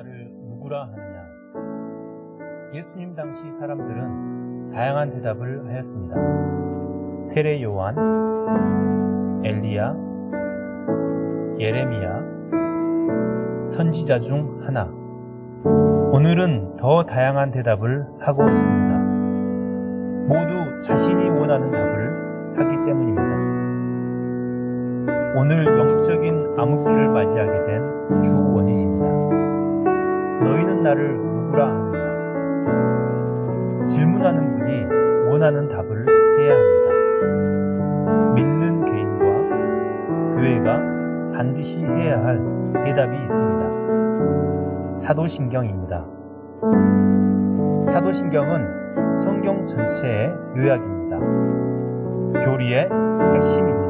나를 누구라 하느냐? 예수님 당시 사람들은 다양한 대답을 하였습니다. 세례 요한, 엘리야, 예레미야, 선지자 중 하나. 오늘은 더 다양한 대답을 하고 있습니다. 모두 자신이 원하는 답을 하기 때문입니다. 오늘 영적인 암흑기를 맞이하게 된 주 원인입니다. 너희는 나를 누구라 하느냐? 질문하는 분이 원하는 답을 해야 합니다. 믿는 개인과 교회가 반드시 해야 할 대답이 있습니다. 사도신경입니다. 사도신경은 성경 전체의 요약입니다. 교리의 핵심입니다.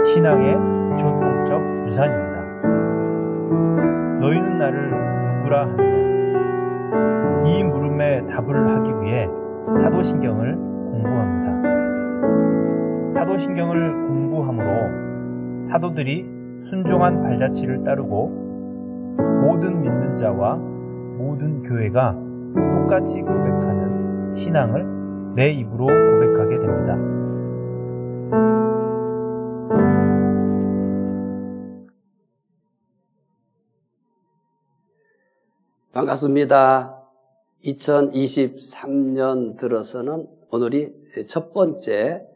신앙의 전통적 유산입니다. 너희는 나를 누구라 하느냐? 이 물음에 답을 하기 위해 사도신경을 공부합니다. 사도신경을 공부함으로 사도들이 순종한 발자취를 따르고 모든 믿는 자와 모든 교회가 똑같이 고백하는 신앙을 내 입으로 고백하게 됩니다. 반갑습니다. 2023년 들어서는 오늘이 첫 번째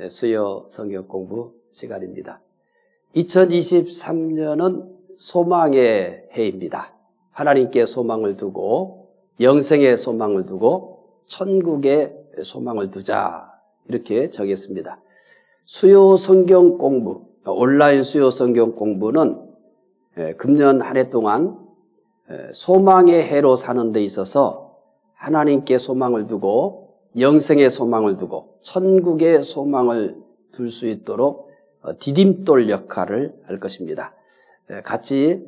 수요 성경 공부 시간입니다. 2023년은 소망의 해입니다. 하나님께 소망을 두고 영생의 소망을 두고 천국의 소망을 두자 이렇게 정했습니다. 수요 성경 공부, 온라인 수요 성경 공부는 금년 한 해 동안 소망의 해로 사는 데 있어서 하나님께 소망을 두고 영생의 소망을 두고 천국의 소망을 둘 수 있도록 디딤돌 역할을 할 것입니다. 같이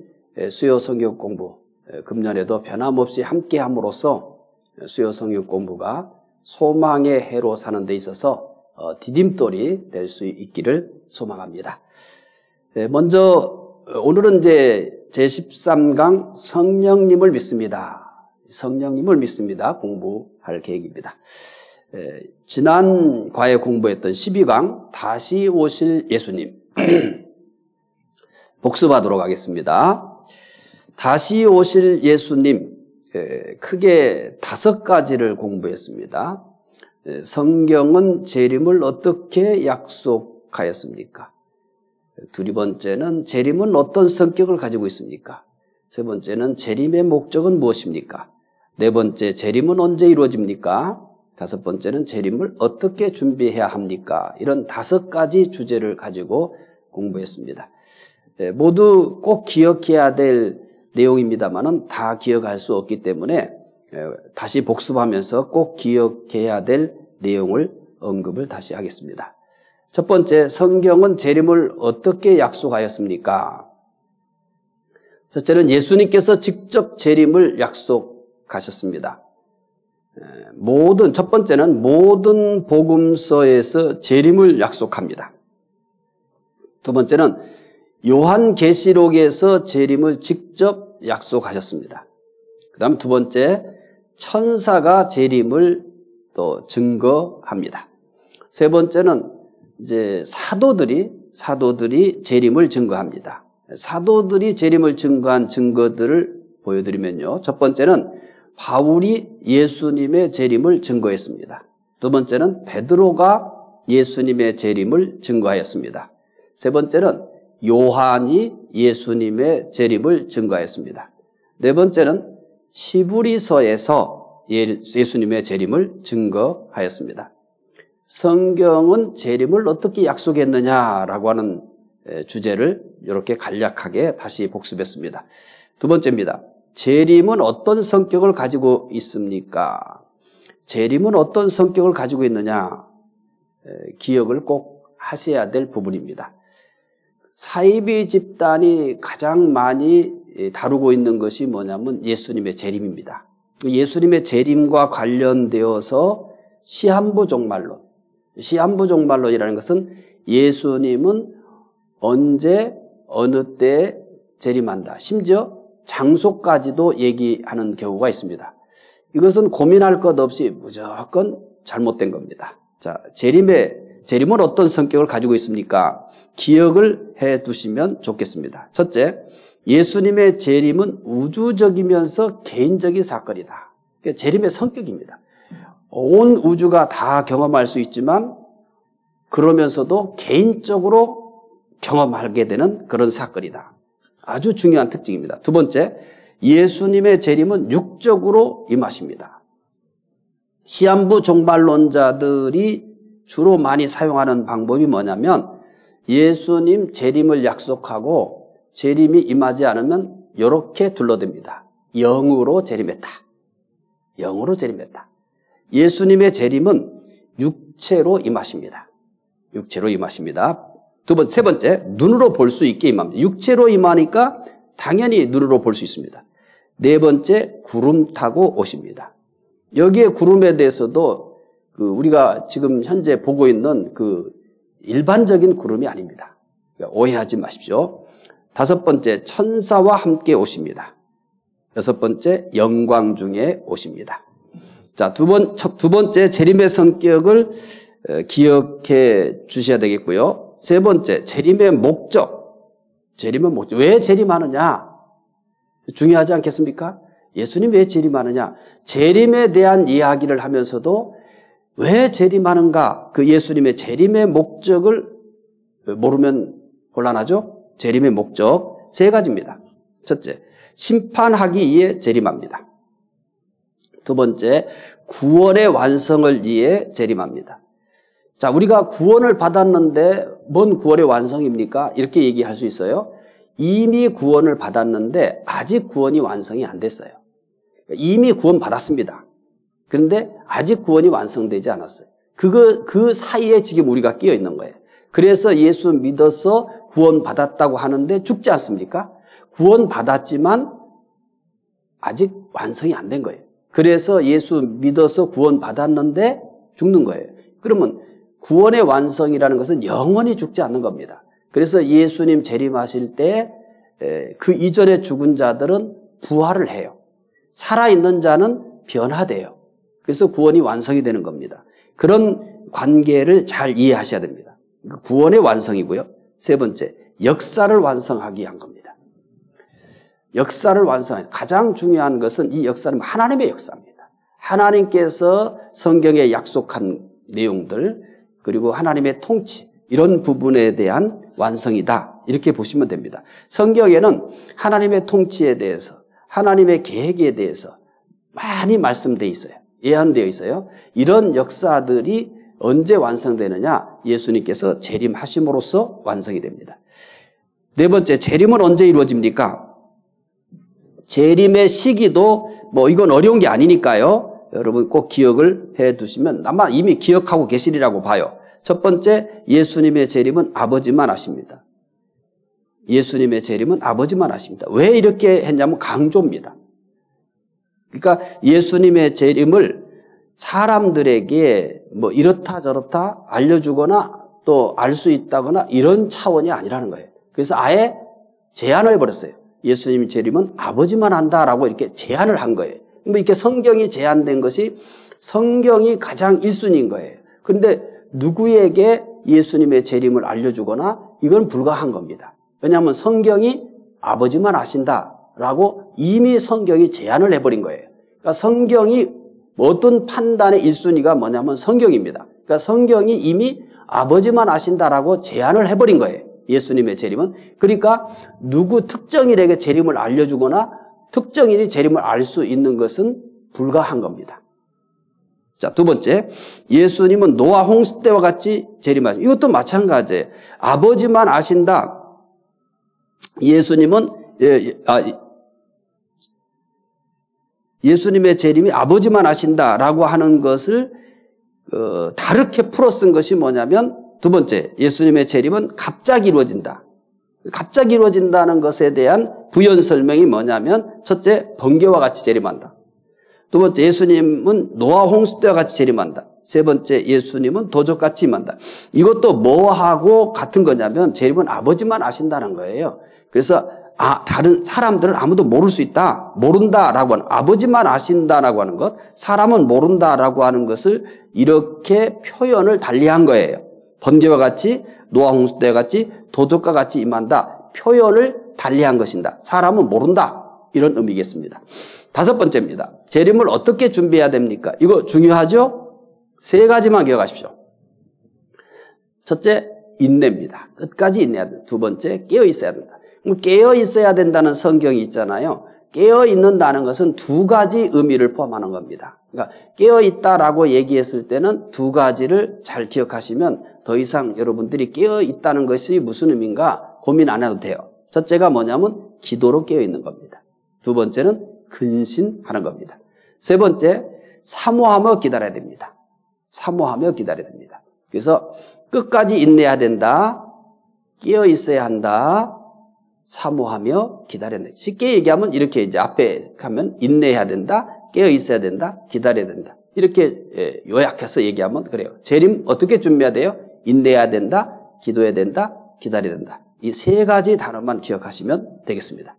수요 성경 공부 금년에도 변함없이 함께 함으로써 수요 성경 공부가 소망의 해로 사는 데 있어서 디딤돌이 될 수 있기를 소망합니다. 먼저 오늘은 이제 제13강 성령님을 믿습니다. 성령님을 믿습니다. 공부할 계획입니다. 지난 과에 공부했던 12강 다시 오실 예수님 복습하도록 하겠습니다. 다시 오실 예수님 크게 5가지를 공부했습니다. 성경은 재림을 어떻게 약속하였습니까? 두 번째는 재림은 어떤 성격을 가지고 있습니까? 세 번째는 재림의 목적은 무엇입니까? 네 번째, 재림은 언제 이루어집니까? 다섯 번째는 재림을 어떻게 준비해야 합니까? 이런 5가지 주제를 가지고 공부했습니다. 모두 꼭 기억해야 될 내용입니다만은 다 기억할 수 없기 때문에 다시 복습하면서 꼭 기억해야 될 내용을 언급을 다시 하겠습니다. 첫 번째, 성경은 재림을 어떻게 약속하였습니까? 첫째는 예수님께서 직접 재림을 약속하셨습니다. 첫 번째는 모든 복음서에서 재림을 약속합니다. 두 번째는 요한계시록에서 재림을 직접 약속하셨습니다. 그 다음 두 번째, 천사가 재림을 또 증거합니다. 세 번째는 이제 사도들이 재림을 증거합니다. 사도들이 재림을 증거한 증거들을 보여드리면요. 첫 번째는 바울이 예수님의 재림을 증거했습니다. 두 번째는 베드로가 예수님의 재림을 증거하였습니다. 세 번째는 요한이 예수님의 재림을 증거하였습니다. 네 번째는 시브리서에서 예수님의 재림을 증거하였습니다. 성경은 재림을 어떻게 약속했느냐라고 하는 주제를 이렇게 간략하게 다시 복습했습니다. 두 번째입니다. 재림은 어떤 성격을 가지고 있습니까? 재림은 어떤 성격을 가지고 있느냐? 기억을 꼭 하셔야 될 부분입니다. 사이비 집단이 가장 많이 다루고 있는 것이 뭐냐면 예수님의 재림입니다. 예수님의 재림과 관련되어서 시한부 종말론이라는 것은 예수님은 언제 어느 때 재림한다. 심지어 장소까지도 얘기하는 경우가 있습니다. 이것은 고민할 것 없이 무조건 잘못된 겁니다. 자, 재림은 어떤 성격을 가지고 있습니까? 기억을 해 두시면 좋겠습니다. 첫째, 예수님의 재림은 우주적이면서 개인적인 사건이다. 그러니까 재림의 성격입니다. 온 우주가 다 경험할 수 있지만 그러면서도 개인적으로 경험하게 되는 그런 사건이다. 아주 중요한 특징입니다. 두 번째, 예수님의 재림은 육적으로 임하십니다. 시한부 종말론자들이 주로 많이 사용하는 방법이 뭐냐면 예수님 재림을 약속하고 재림이 임하지 않으면 이렇게 둘러댑니다. 영으로 재림했다. 영으로 재림했다. 예수님의 재림은 육체로 임하십니다. 육체로 임하십니다. 세 번째, 눈으로 볼 수 있게 임합니다. 육체로 임하니까 당연히 눈으로 볼 수 있습니다. 네 번째, 구름 타고 오십니다. 여기에 구름에 대해서도 우리가 지금 현재 보고 있는 일반적인 구름이 아닙니다. 오해하지 마십시오. 다섯 번째, 천사와 함께 오십니다. 여섯 번째, 영광 중에 오십니다. 자, 두 번째, 재림의 성격을 기억해 주셔야 되겠고요. 세 번째, 재림의 목적. 재림의 목적. 왜 재림하느냐? 중요하지 않겠습니까? 예수님 왜 재림하느냐? 재림에 대한 이야기를 하면서도 왜 재림하는가? 그 예수님의 재림의 목적을 모르면 곤란하죠? 재림의 목적 세 가지입니다. 첫째, 심판하기 위해 재림합니다. 두 번째, 구원의 완성을 위해 재림합니다. 자, 우리가 구원을 받았는데 뭔 구원의 완성입니까? 이렇게 얘기할 수 있어요. 이미 구원을 받았는데 아직 구원이 완성이 안 됐어요. 이미 구원 받았습니다. 그런데 아직 구원이 완성되지 않았어요. 그 사이에 지금 우리가 끼어 있는 거예요. 그래서 예수 믿어서 구원 받았다고 하는데 죽지 않습니까? 구원 받았지만 아직 완성이 안 된 거예요. 그래서 예수 믿어서 구원 받았는데 죽는 거예요. 그러면 구원의 완성이라는 것은 영원히 죽지 않는 겁니다. 그래서 예수님 재림하실 때 그 이전에 죽은 자들은 부활을 해요. 살아있는 자는 변화돼요. 그래서 구원이 완성이 되는 겁니다. 그런 관계를 잘 이해하셔야 됩니다. 구원의 완성이고요. 세 번째, 역사를 완성하기 위한 겁니다. 역사를 완성하기. 가장 중요한 것은 이 역사는 하나님의 역사입니다. 하나님께서 성경에 약속한 내용들, 그리고 하나님의 통치, 이런 부분에 대한 완성이다. 이렇게 보시면 됩니다. 성경에는 하나님의 통치에 대해서, 하나님의 계획에 대해서 많이 말씀되어 있어요. 예언되어 있어요. 이런 역사들이 언제 완성되느냐? 예수님께서 재림하심으로써 완성이 됩니다. 네 번째, 재림은 언제 이루어집니까? 재림의 시기도 이건 어려운 게 아니니까요. 여러분 꼭 기억을 해 두시면 아마 이미 기억하고 계시리라고 봐요. 첫 번째, 예수님의 재림은 아버지만 아십니다. 예수님의 재림은 아버지만 아십니다. 왜 이렇게 했냐면 강조입니다. 그러니까 예수님의 재림을 사람들에게 이렇다 저렇다 알려주거나 또 알 수 있다거나 이런 차원이 아니라는 거예요. 그래서 아예 제한을 해버렸어요. 예수님의 재림은 아버지만 안다라고 이렇게 제한을 한 거예요. 이렇게 성경이 제한된 것이 성경이 가장 1순위인 거예요. 그런데 누구에게 예수님의 재림을 알려주거나 이건 불가한 겁니다. 왜냐하면 성경이 아버지만 아신다라고 이미 성경이 제한을 해버린 거예요. 그러니까 성경이 어떤 판단의 1순위가 뭐냐면 성경입니다. 그러니까 성경이 이미 아버지만 아신다라고 제한을 해버린 거예요. 예수님의 재림은. 그러니까 누구 특정인에게 재림을 알려주거나 특정인이 재림을 알 수 있는 것은 불가한 겁니다. 자, 두 번째, 예수님은 노아 홍수 때와 같이 재림하십니다. 이것도 마찬가지예요. 아버지만 아신다. 예수님의 재림이 아버지만 아신다라고 하는 것을 다르게 풀어 쓴 것이 뭐냐면 두 번째, 예수님의 재림은 갑자기 이루어진다. 갑자기 이루어진다는 것에 대한 부연 설명이 뭐냐면 첫째, 번개와 같이 재림한다. 두 번째, 예수님은 노아 홍수 때와 같이 재림한다. 세 번째, 예수님은 도적같이 임한다. 이것도 뭐하고 같은 거냐면 재림은 아버지만 아신다는 거예요. 그래서 다른 사람들은 아무도 모를 수 있다. 모른다라고 하는, 아버지만 아신다라고 하는 것, 사람은 모른다라고 하는 것을 이렇게 표현을 달리한 거예요. 번개와 같이, 노아 홍수 때와 같이, 도적과 같이 임한다. 표현을 달리한 것인다. 사람은 모른다. 이런 의미겠습니다. 다섯 번째입니다. 재림을 어떻게 준비해야 됩니까? 이거 중요하죠? 세 가지만 기억하십시오. 첫째, 인내입니다. 끝까지 인내해야 된다. 두 번째, 깨어 있어야 된다. 깨어 있어야 된다는 성경이 있잖아요. 깨어 있는다는 것은 두 가지 의미를 포함하는 겁니다. 그러니까 깨어 있다라고 얘기했을 때는 두 가지를 잘 기억하시면 더 이상 여러분들이 깨어 있다는 것이 무슨 의미인가 고민 안 해도 돼요. 첫째가 뭐냐면 기도로 깨어 있는 겁니다. 두 번째는 근신하는 겁니다. 세 번째, 사모하며 기다려야 됩니다. 사모하며 기다려야 됩니다. 그래서 끝까지 인내해야 된다. 깨어 있어야 한다. 사모하며 기다려야 된다. 쉽게 얘기하면 이렇게 이제 앞에 가면 인내해야 된다. 깨어 있어야 된다. 기다려야 된다. 이렇게 요약해서 얘기하면 그래요. 재림 어떻게 준비해야 돼요? 인내해야 된다. 기도해야 된다. 기다려야 된다. 이 세 가지 단어만 기억하시면 되겠습니다.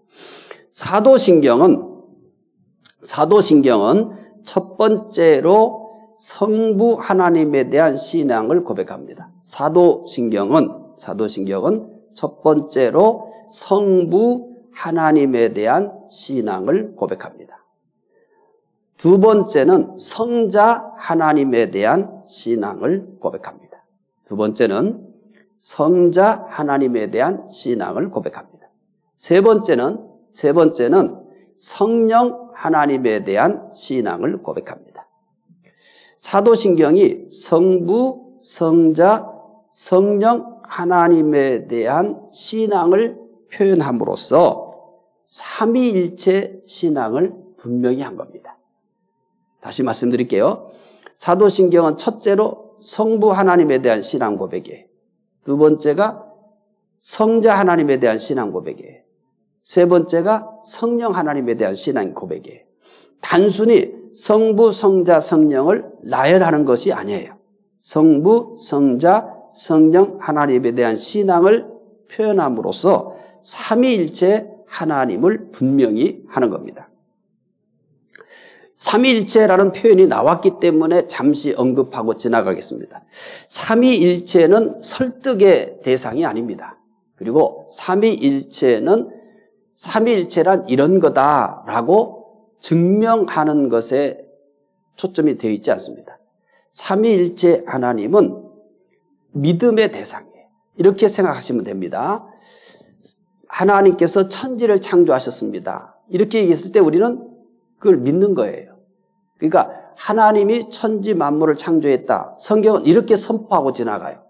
사도신경은 첫 번째로 성부 하나님에 대한 신앙을 고백합니다. 사도신경은 첫 번째로 성부 하나님에 대한 신앙을 고백합니다. 두 번째는 성자 하나님에 대한 신앙을 고백합니다. 두 번째는 성자 하나님에 대한 신앙을 고백합니다. 세 번째는 성령 하나님에 대한 신앙을 고백합니다. 사도신경이 성부, 성자, 성령 하나님에 대한 신앙을 표현함으로써 삼위일체 신앙을 분명히 한 겁니다. 다시 말씀드릴게요. 사도신경은 첫째로 성부 하나님에 대한 신앙 고백이에요. 두 번째가 성자 하나님에 대한 신앙 고백이에요. 세 번째가 성령 하나님에 대한 신앙 고백이에요. 단순히 성부, 성자, 성령을 나열하는 것이 아니에요. 성부, 성자, 성령 하나님에 대한 신앙을 표현함으로써 삼위일체 하나님을 분명히 하는 겁니다. 삼위일체라는 표현이 나왔기 때문에 잠시 언급하고 지나가겠습니다. 삼위일체는 설득의 대상이 아닙니다. 그리고 삼위일체란 이런 거다라고 증명하는 것에 초점이 되어 있지 않습니다. 삼위일체 하나님은 믿음의 대상이에요. 이렇게 생각하시면 됩니다. 하나님께서 천지를 창조하셨습니다. 이렇게 얘기했을 때 우리는 그걸 믿는 거예요. 그러니까 하나님이 천지 만물을 창조했다. 성경은 이렇게 선포하고 지나가요.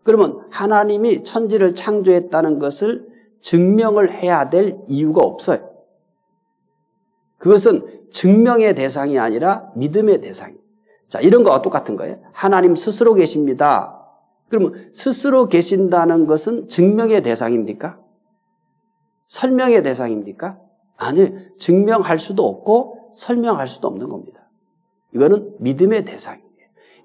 그러면 하나님이 천지를 창조했다는 것을 증명을 해야 될 이유가 없어요. 그것은 증명의 대상이 아니라 믿음의 대상이에요. 자, 이런 거와 똑같은 거예요. 하나님 스스로 계십니다. 그러면 스스로 계신다는 것은 증명의 대상입니까? 설명의 대상입니까? 아니요. 증명할 수도 없고 설명할 수도 없는 겁니다. 이거는 믿음의 대상이에요.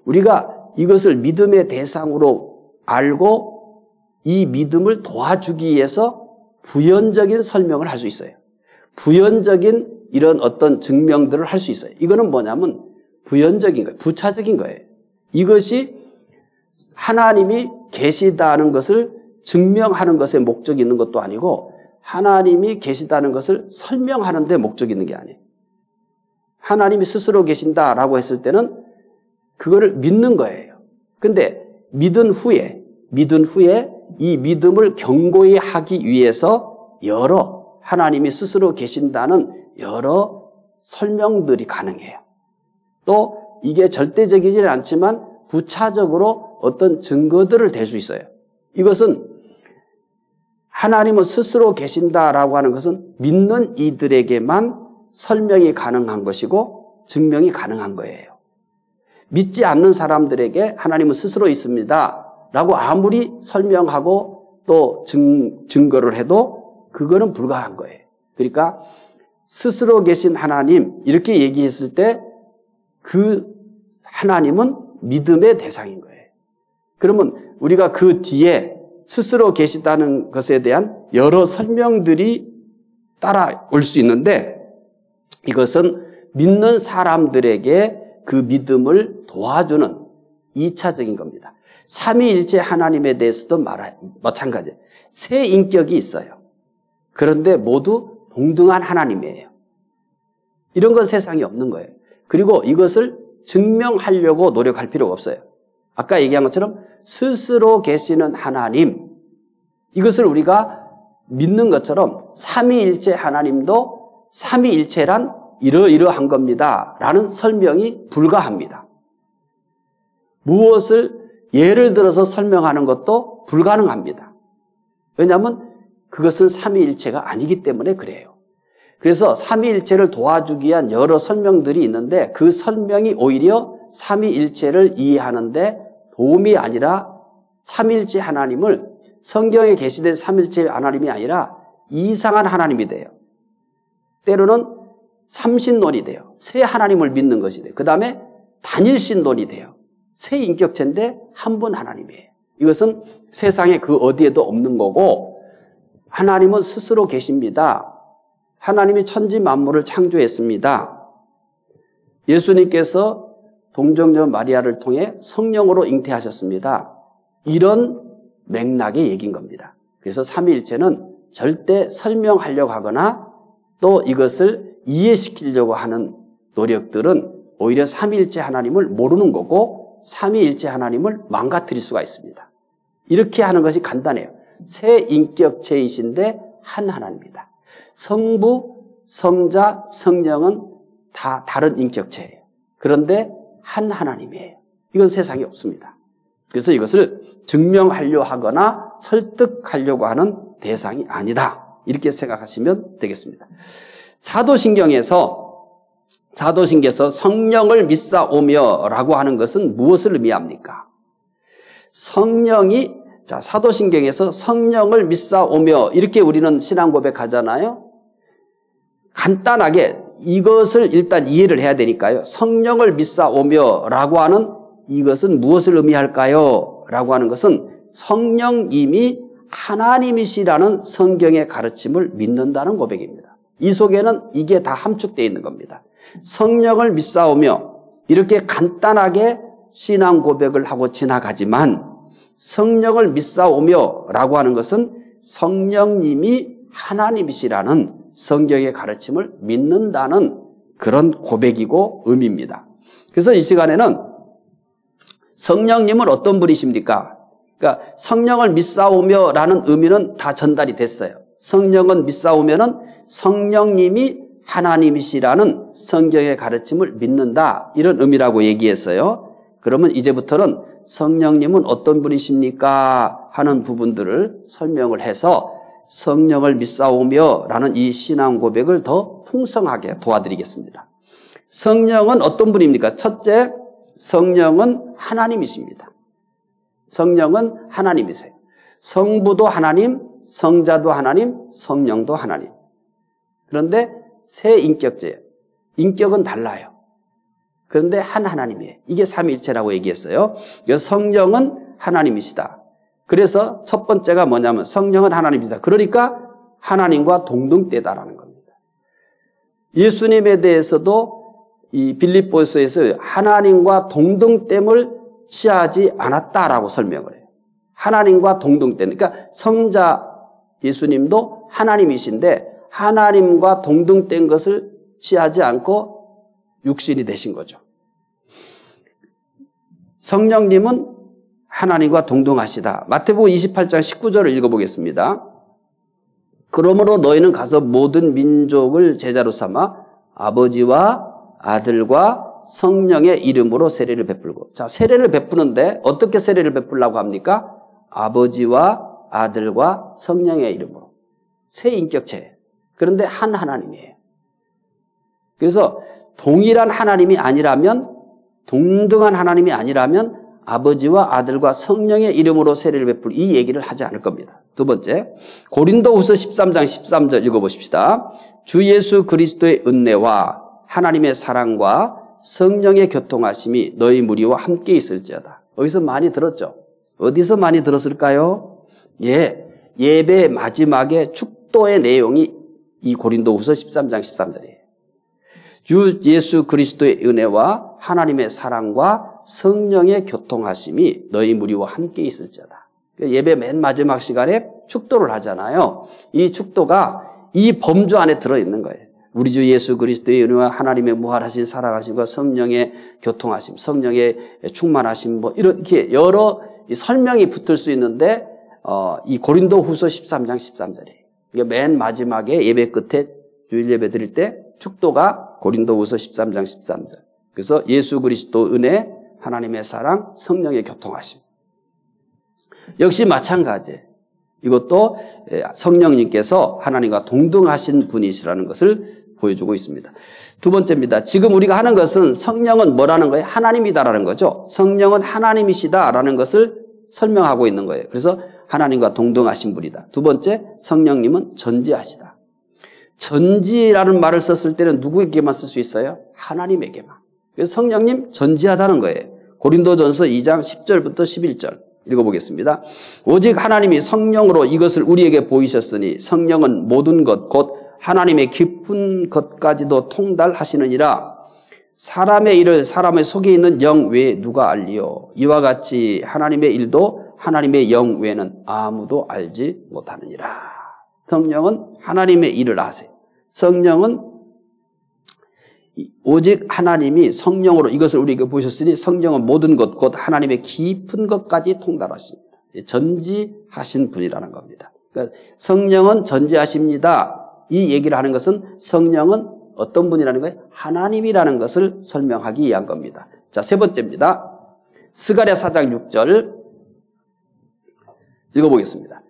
우리가 이것을 믿음의 대상으로 알고 이 믿음을 도와주기 위해서 부연적인 설명을 할 수 있어요. 부연적인 이런 어떤 증명들을 할 수 있어요. 이거는 뭐냐면 부연적인 거예요. 부차적인 거예요. 이것이 하나님이 계시다는 것을 증명하는 것에 목적이 있는 것도 아니고 하나님이 계시다는 것을 설명하는 데 목적이 있는 게 아니에요. 하나님이 스스로 계신다라고 했을 때는 그거를 믿는 거예요. 근데 믿은 후에 이 믿음을 견고히 하기 위해서 여러 하나님이 스스로 계신다는 여러 설명들이 가능해요. 또 이게 절대적이지는 않지만 부차적으로 어떤 증거들을 댈 수 있어요. 이것은 하나님은 스스로 계신다라고 하는 것은 믿는 이들에게만 설명이 가능한 것이고 증명이 가능한 거예요. 믿지 않는 사람들에게 하나님은 스스로 있습니다 라고 아무리 설명하고 또 증거를 해도 그거는 불가한 거예요. 그러니까 스스로 계신 하나님 이렇게 얘기했을 때 그 하나님은 믿음의 대상인 거예요. 그러면 우리가 그 뒤에 스스로 계시다는 것에 대한 여러 설명들이 따라올 수 있는데 이것은 믿는 사람들에게 그 믿음을 도와주는 2차적인 겁니다. 삼위일체 하나님에 대해서도 마찬가지예요. 세 인격이 있어요. 그런데 모두 동등한 하나님이에요. 이런 건 세상에 없는 거예요. 그리고 이것을 증명하려고 노력할 필요가 없어요. 아까 얘기한 것처럼 스스로 계시는 하나님, 이것을 우리가 믿는 것처럼 삼위일체 하나님도 삼위일체란 이러이러한 겁니다 라는 설명이 불가합니다. 무엇을 예를 들어서 설명하는 것도 불가능합니다. 왜냐하면 그것은 삼위일체가 아니기 때문에 그래요. 그래서 삼위일체를 도와주기 위한 여러 설명들이 있는데 그 설명이 오히려 삼위일체를 이해하는데 도움이 아니라 삼위일체 하나님을 성경에 계시된 삼위일체 하나님이 아니라 이상한 하나님이 돼요. 때로는 삼신론이 돼요. 세 하나님을 믿는 것이 돼요. 그 다음에 단일신론이 돼요. 세 인격체인데 한 분 하나님이에요. 이것은 세상에 그 어디에도 없는 거고 하나님은 스스로 계십니다. 하나님이 천지 만물을 창조했습니다. 예수님께서 동정녀 마리아를 통해 성령으로 잉태하셨습니다. 이런 맥락의 얘기인 겁니다. 그래서 삼위일체는 절대 설명하려고 하거나 또 이것을 이해시키려고 하는 노력들은 오히려 삼위일체 하나님을 모르는 거고 삼위일체 하나님을 망가뜨릴 수가 있습니다. 이렇게 하는 것이 간단해요. 세 인격체이신데 한 하나님입니다. 성부, 성자, 성령은 다 다른 인격체예요. 그런데 한 하나님이에요. 이건 세상에 없습니다. 그래서 이것을 증명하려고 하거나 설득하려고 하는 대상이 아니다. 이렇게 생각하시면 되겠습니다. 사도신경에서 성령을 믿사오며 라고 하는 것은 무엇을 의미합니까? 사도신경에서 성령을 믿사오며 이렇게 우리는 신앙 고백하잖아요. 간단하게 이것을 일단 이해를 해야 되니까요. 성령을 믿사오며 라고 하는 이것은 무엇을 의미할까요? 라고 하는 것은 성령님이 하나님이시라는 성경의 가르침을 믿는다는 고백입니다. 이 속에는 이게 다 함축되어 있는 겁니다. 성령을 믿사오며 이렇게 간단하게 신앙 고백을 하고 지나가지만 성령을 믿사오며 라고 하는 것은 성령님이 하나님이시라는 성경의 가르침을 믿는다는 그런 고백이고 의미입니다. 그래서 이 시간에는 성령님은 어떤 분이십니까? 그러니까 성령을 믿사오며 라는 의미는 다 전달이 됐어요. 성령은 믿사오면은 성령님이 하나님이시라는 성경의 가르침을 믿는다. 이런 의미라고 얘기했어요. 그러면 이제부터는 성령님은 어떤 분이십니까? 하는 부분들을 설명을 해서 성령을 믿사오며 라는 이 신앙 고백을 더 풍성하게 도와드리겠습니다. 성령은 어떤 분입니까? 첫째, 성령은 하나님이십니다. 성령은 하나님이세요. 성부도 하나님, 성자도 하나님, 성령도 하나님. 그런데 세 인격제예요. 인격은 달라요. 그런데 한 하나님이에요. 이게 삼위일체라고 얘기했어요. 그래서 성령은 하나님이시다. 그래서 첫 번째가 뭐냐면 성령은 하나님이시다. 그러니까 하나님과 동등대다라는 겁니다. 예수님에 대해서도 이 빌립보서에서 하나님과 동등됨을 취하지 않았다라고 설명을 해요. 하나님과 동등됨. 그러니까 성자 예수님도 하나님이신데 하나님과 동등된 것을 취하지 않고 육신이 되신 거죠. 성령님은 하나님과 동등하시다. 마태복음 28장 19절을 읽어보겠습니다. 그러므로 너희는 가서 모든 민족을 제자로 삼아 아버지와 아들과 성령의 이름으로 세례를 베풀고. 자, 세례를 베푸는데 어떻게 세례를 베풀라고 합니까? 아버지와 아들과 성령의 이름으로. 세 인격체예요. 그런데 한 하나님이에요. 그래서 동일한 하나님이 아니라면, 동등한 하나님이 아니라면 아버지와 아들과 성령의 이름으로 세례를 베풀 이 얘기를 하지 않을 겁니다. 두 번째, 고린도후서 13장 13절 읽어보십시다. 주 예수 그리스도의 은혜와 하나님의 사랑과 성령의 교통하심이 너희 무리와 함께 있을지어다. 여기서 많이 들었죠? 어디서 많이 들었을까요? 예배 마지막에 축도의 내용이 이 고린도후서 13장 13절이에요. 주 예수 그리스도의 은혜와 하나님의 사랑과 성령의 교통하심이 너희 무리와 함께 있을지어다. 예배 맨 마지막 시간에 축도를 하잖아요. 이 축도가 이 범주 안에 들어있는 거예요. 우리 주 예수 그리스도의 은혜와 하나님의 무한하신 사랑하심과 성령의 교통하심, 성령의 충만하심, 뭐 이렇게 여러 설명이 붙을 수 있는데 이 고린도후서 13장 13절이에요. 이게 맨 마지막에 예배 끝에 주일 예배 드릴 때 축도가 고린도후서 13장 13절. 그래서 예수 그리스도 은혜, 하나님의 사랑, 성령의 교통하심. 역시 마찬가지. 이것도 성령님께서 하나님과 동등하신 분이시라는 것을 보여주고 있습니다. 두 번째입니다. 지금 우리가 하는 것은 성령은 뭐라는 거예요? 하나님이다라는 거죠. 성령은 하나님이시다라는 것을 설명하고 있는 거예요. 그래서 하나님과 동등하신 분이다. 두 번째, 성령님은 전지하시다. 전지라는 말을 썼을 때는 누구에게만 쓸 수 있어요? 하나님에게만. 그래서 성령님 전지하다는 거예요. 고린도전서 2장 10절부터 11절 읽어보겠습니다. 오직 하나님이 성령으로 이것을 우리에게 보이셨으니 성령은 모든 것 곧 하나님의 깊은 것까지도 통달하시느니라. 사람의 일을 사람의 속에 있는 영 외에 누가 알리요? 이와 같이 하나님의 일도 하나님의 영 외에는 아무도 알지 못하느니라. 성령은 하나님의 일을 아세요. 성령은 오직 하나님이 성령으로 이것을 우리에게 보셨으니 성령은 모든 것 곧 하나님의 깊은 것까지 통달하십니다. 전지하신 분이라는 겁니다. 그러니까 성령은 전지하십니다. 이 얘기를 하는 것은 성령은 어떤 분이라는 거예요? 하나님이라는 것을 설명하기 위한 겁니다. 자, 세 번째입니다. 스가랴 4장 6절 읽어보겠습니다.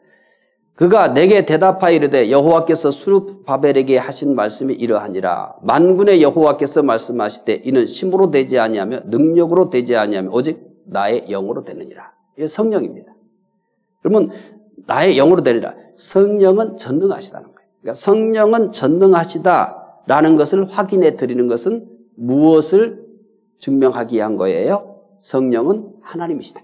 그가 내게 대답하여 이르되 여호와께서 스룹바벨에게 하신 말씀이 이러하니라. 만군의 여호와께서 말씀하시되 이는 힘으로 되지 아니하며 능력으로 되지 아니하며 오직 나의 영으로 되느니라. 이게 성령입니다. 그러면 나의 영으로 되느니라. 성령은 전능하시다는 거예요. 그러니까 성령은 전능하시다라는 것을 확인해 드리는 것은 무엇을 증명하기 위한 거예요? 성령은 하나님이시다.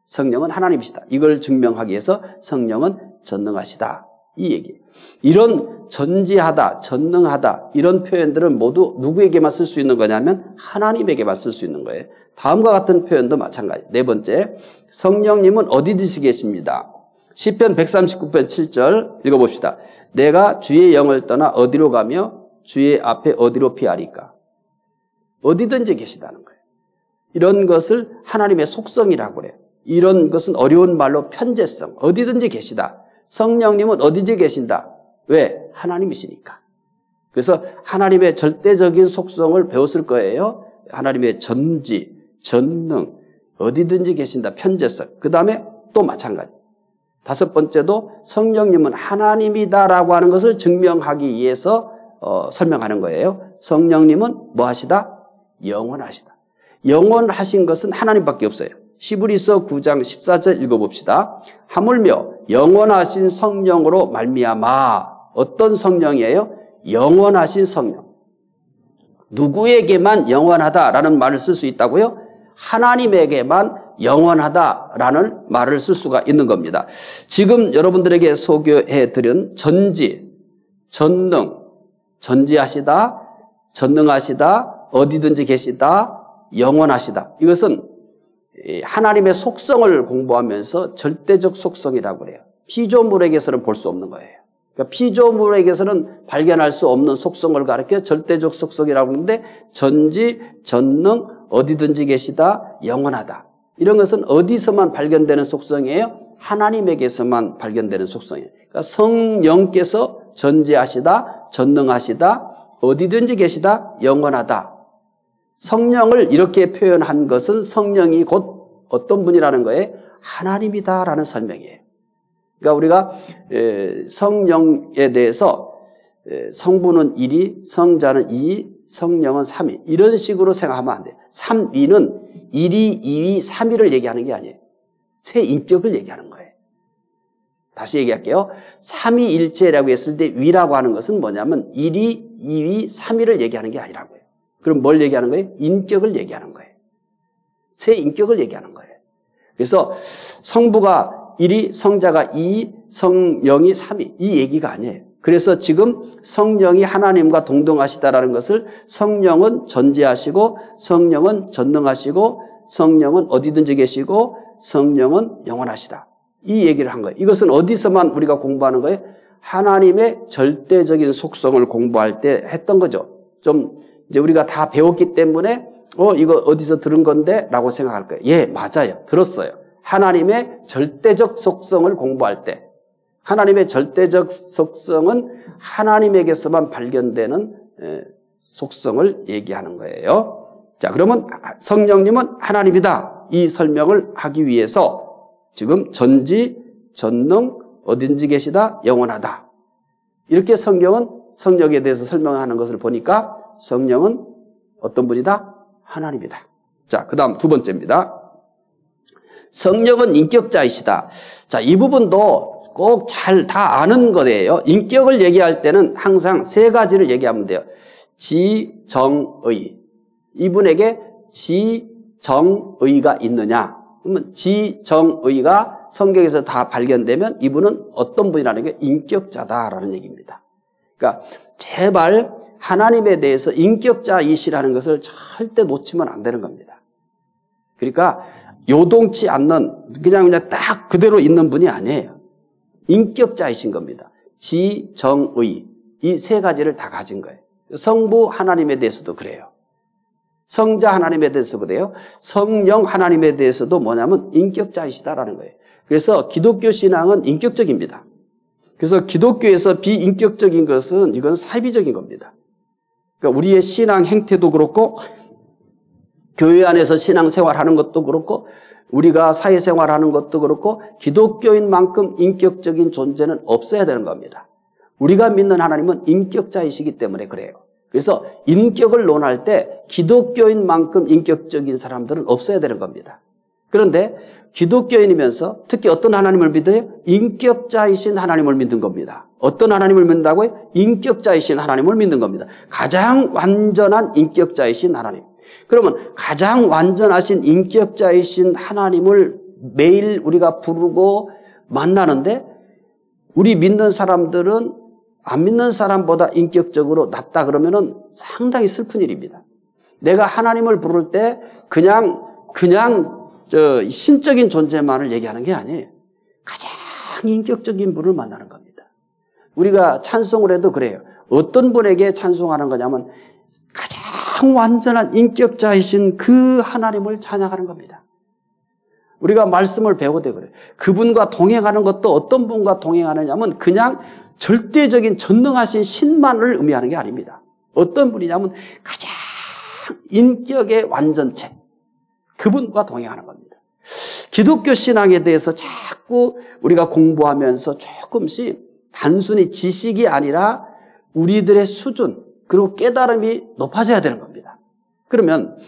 성령은 하나님이시다. 이걸 증명하기 위해서 성령은 전능하시다. 이 얘기. 이런 전지하다, 전능하다 이런 표현들은 모두 누구에게만 쓸 수 있는 거냐면 하나님에게만 쓸 수 있는 거예요. 다음과 같은 표현도 마찬가지. 네 번째, 성령님은 어디든지 계십니다. 시편 139편 7절 읽어봅시다. 내가 주의 영을 떠나 어디로 가며 주의 앞에 어디로 피하리까? 어디든지 계시다는 거예요. 이런 것을 하나님의 속성이라고 그래요. 이런 것은 어려운 말로 편재성, 어디든지 계시다. 성령님은 어디든지 계신다. 왜? 하나님이시니까. 그래서 하나님의 절대적인 속성을 배웠을 거예요. 하나님의 전지, 전능, 어디든지 계신다. 편재성. 그 다음에 또 마찬가지. 다섯 번째도 성령님은 하나님이다라고 하는 것을 증명하기 위해서 설명하는 거예요. 성령님은 뭐 하시다? 영원하시다. 영원하신 것은 하나님밖에 없어요. 히브리서 9장 14절 읽어봅시다. 하물며 영원하신 성령으로 말미암아. 어떤 성령이에요? 영원하신 성령. 누구에게만 영원하다라는 말을 쓸 수 있다고요? 하나님에게만 영원하다라는 말을 쓸 수가 있는 겁니다. 지금 여러분들에게 소개해드린 전지, 전능, 전지하시다, 전능하시다, 어디든지 계시다, 영원하시다. 이것은 하나님의 속성을 공부하면서 절대적 속성이라고 그래요. 피조물에게서는 볼 수 없는 거예요. 그러니까 피조물에게서는 발견할 수 없는 속성을 가리켜 절대적 속성이라고 하는데 전지, 전능, 어디든지 계시다, 영원하다. 이런 것은 어디서만 발견되는 속성이에요? 하나님에게서만 발견되는 속성이에요. 그러니까 성령께서 전지하시다, 전능하시다, 어디든지 계시다, 영원하다. 성령을 이렇게 표현한 것은 성령이 곧 어떤 분이라는 거예요? 하나님이다라는 설명이에요. 그러니까 우리가 성령에 대해서 성부는 1위, 성자는 2위, 성령은 3위 이런 식으로 생각하면 안 돼요. 3위는 1위, 2위, 3위를 얘기하는 게 아니에요. 세 인격을 얘기하는 거예요. 다시 얘기할게요. 3위일체라고 했을 때 위라고 하는 것은 뭐냐면 1위, 2위, 3위를 얘기하는 게 아니라고요. 그럼 뭘 얘기하는 거예요? 인격을 얘기하는 거예요. 세 인격을 얘기하는 거예요. 그래서 성부가 1위, 성자가 2위, 성령이 3위 이 얘기가 아니에요. 그래서 지금 성령이 하나님과 동등하시다라는 것을 성령은 전지하시고 성령은 전능하시고 성령은 어디든지 계시고 성령은 영원하시다. 이 얘기를 한 거예요. 이것은 어디서만 우리가 공부하는 거예요? 하나님의 절대적인 속성을 공부할 때 했던 거죠. 좀 이제 우리가 다 배웠기 때문에 이거 어디서 들은 건데? 라고 생각할 거예요. 예, 맞아요. 들었어요. 하나님의 절대적 속성을 공부할 때 하나님의 절대적 속성은 하나님에게서만 발견되는 속성을 얘기하는 거예요. 자, 그러면 성령님은 하나님이다. 이 설명을 하기 위해서 지금 전지, 전능, 어딘지 계시다, 영원하다. 이렇게 성경은 성령에 대해서 설명하는 것을 보니까 성령은 어떤 분이다? 하나님이다. 자, 그 다음 두 번째입니다. 성령은 인격자이시다. 자, 이 부분도 꼭 잘 다 아는 거예요. 인격을 얘기할 때는 항상 세 가지를 얘기하면 돼요. 지정의. 이분에게 지정의가 있느냐? 그러면 지정의가 성경에서 다 발견되면 이분은 어떤 분이라는 게 인격자다라는 얘기입니다. 그러니까 제발 하나님에 대해서 인격자이시라는 것을 절대 놓치면 안 되는 겁니다. 그러니까 요동치 않는 그냥 딱 그대로 있는 분이 아니에요. 인격자이신 겁니다. 지정의. 이 세 가지를 다 가진 거예요. 성부 하나님에 대해서도 그래요. 성자 하나님에 대해서 그래요. 성령 하나님에 대해서도 뭐냐면 인격자이시다라는 거예요. 그래서 기독교 신앙은 인격적입니다. 그래서 기독교에서 비인격적인 것은 이건 사비적인 겁니다. 그러니까 우리의 신앙 행태도 그렇고 교회 안에서 신앙생활하는 것도 그렇고 우리가 사회생활하는 것도 그렇고 기독교인만큼 인격적인 존재는 없어야 되는 겁니다. 우리가 믿는 하나님은 인격자이시기 때문에 그래요. 그래서 인격을 논할 때 기독교인만큼 인격적인 사람들은 없어야 되는 겁니다. 그런데 기독교인이면서 특히 어떤 하나님을 믿어요? 인격자이신 하나님을 믿는 겁니다. 어떤 하나님을 믿는다고요? 인격자이신 하나님을 믿는 겁니다. 가장 완전한 인격자이신 하나님. 그러면 가장 완전하신 인격자이신 하나님을 매일 우리가 부르고 만나는데 우리 믿는 사람들은 안 믿는 사람보다 인격적으로 낮다 그러면은 상당히 슬픈 일입니다. 내가 하나님을 부를 때 그냥 신적인 존재만을 얘기하는 게 아니에요. 가장 인격적인 분을 만나는 겁니다. 우리가 찬송을 해도 그래요. 어떤 분에게 찬송하는 거냐면 가장 완전한 인격자이신 그 하나님을 찬양하는 겁니다. 우리가 말씀을 배우되 그래요. 그분과 동행하는 것도 어떤 분과 동행하느냐면 그냥 절대적인 전능하신 신만을 의미하는 게 아닙니다. 어떤 분이냐면 가장 인격의 완전체, 그분과 동행하는 겁니다. 기독교 신앙에 대해서 자꾸 우리가 공부하면서 조금씩 단순히 지식이 아니라 우리들의 수준 그리고 깨달음이 높아져야 되는 겁니다. 그러면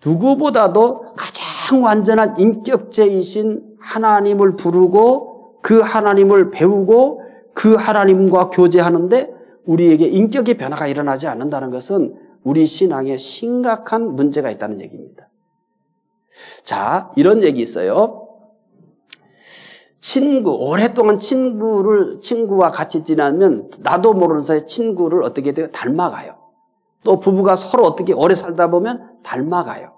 누구보다도 가장 완전한 인격체이신 하나님을 부르고 그 하나님을 배우고 그 하나님과 교제하는데 우리에게 인격의 변화가 일어나지 않는다는 것은 우리 신앙에 심각한 문제가 있다는 얘기입니다. 자, 이런 얘기 있어요. 오랫동안 친구와 같이 지나면 나도 모르는 사이에 친구를 어떻게 돼요? 닮아가요. 또 부부가 서로 어떻게 오래 살다 보면 닮아가요.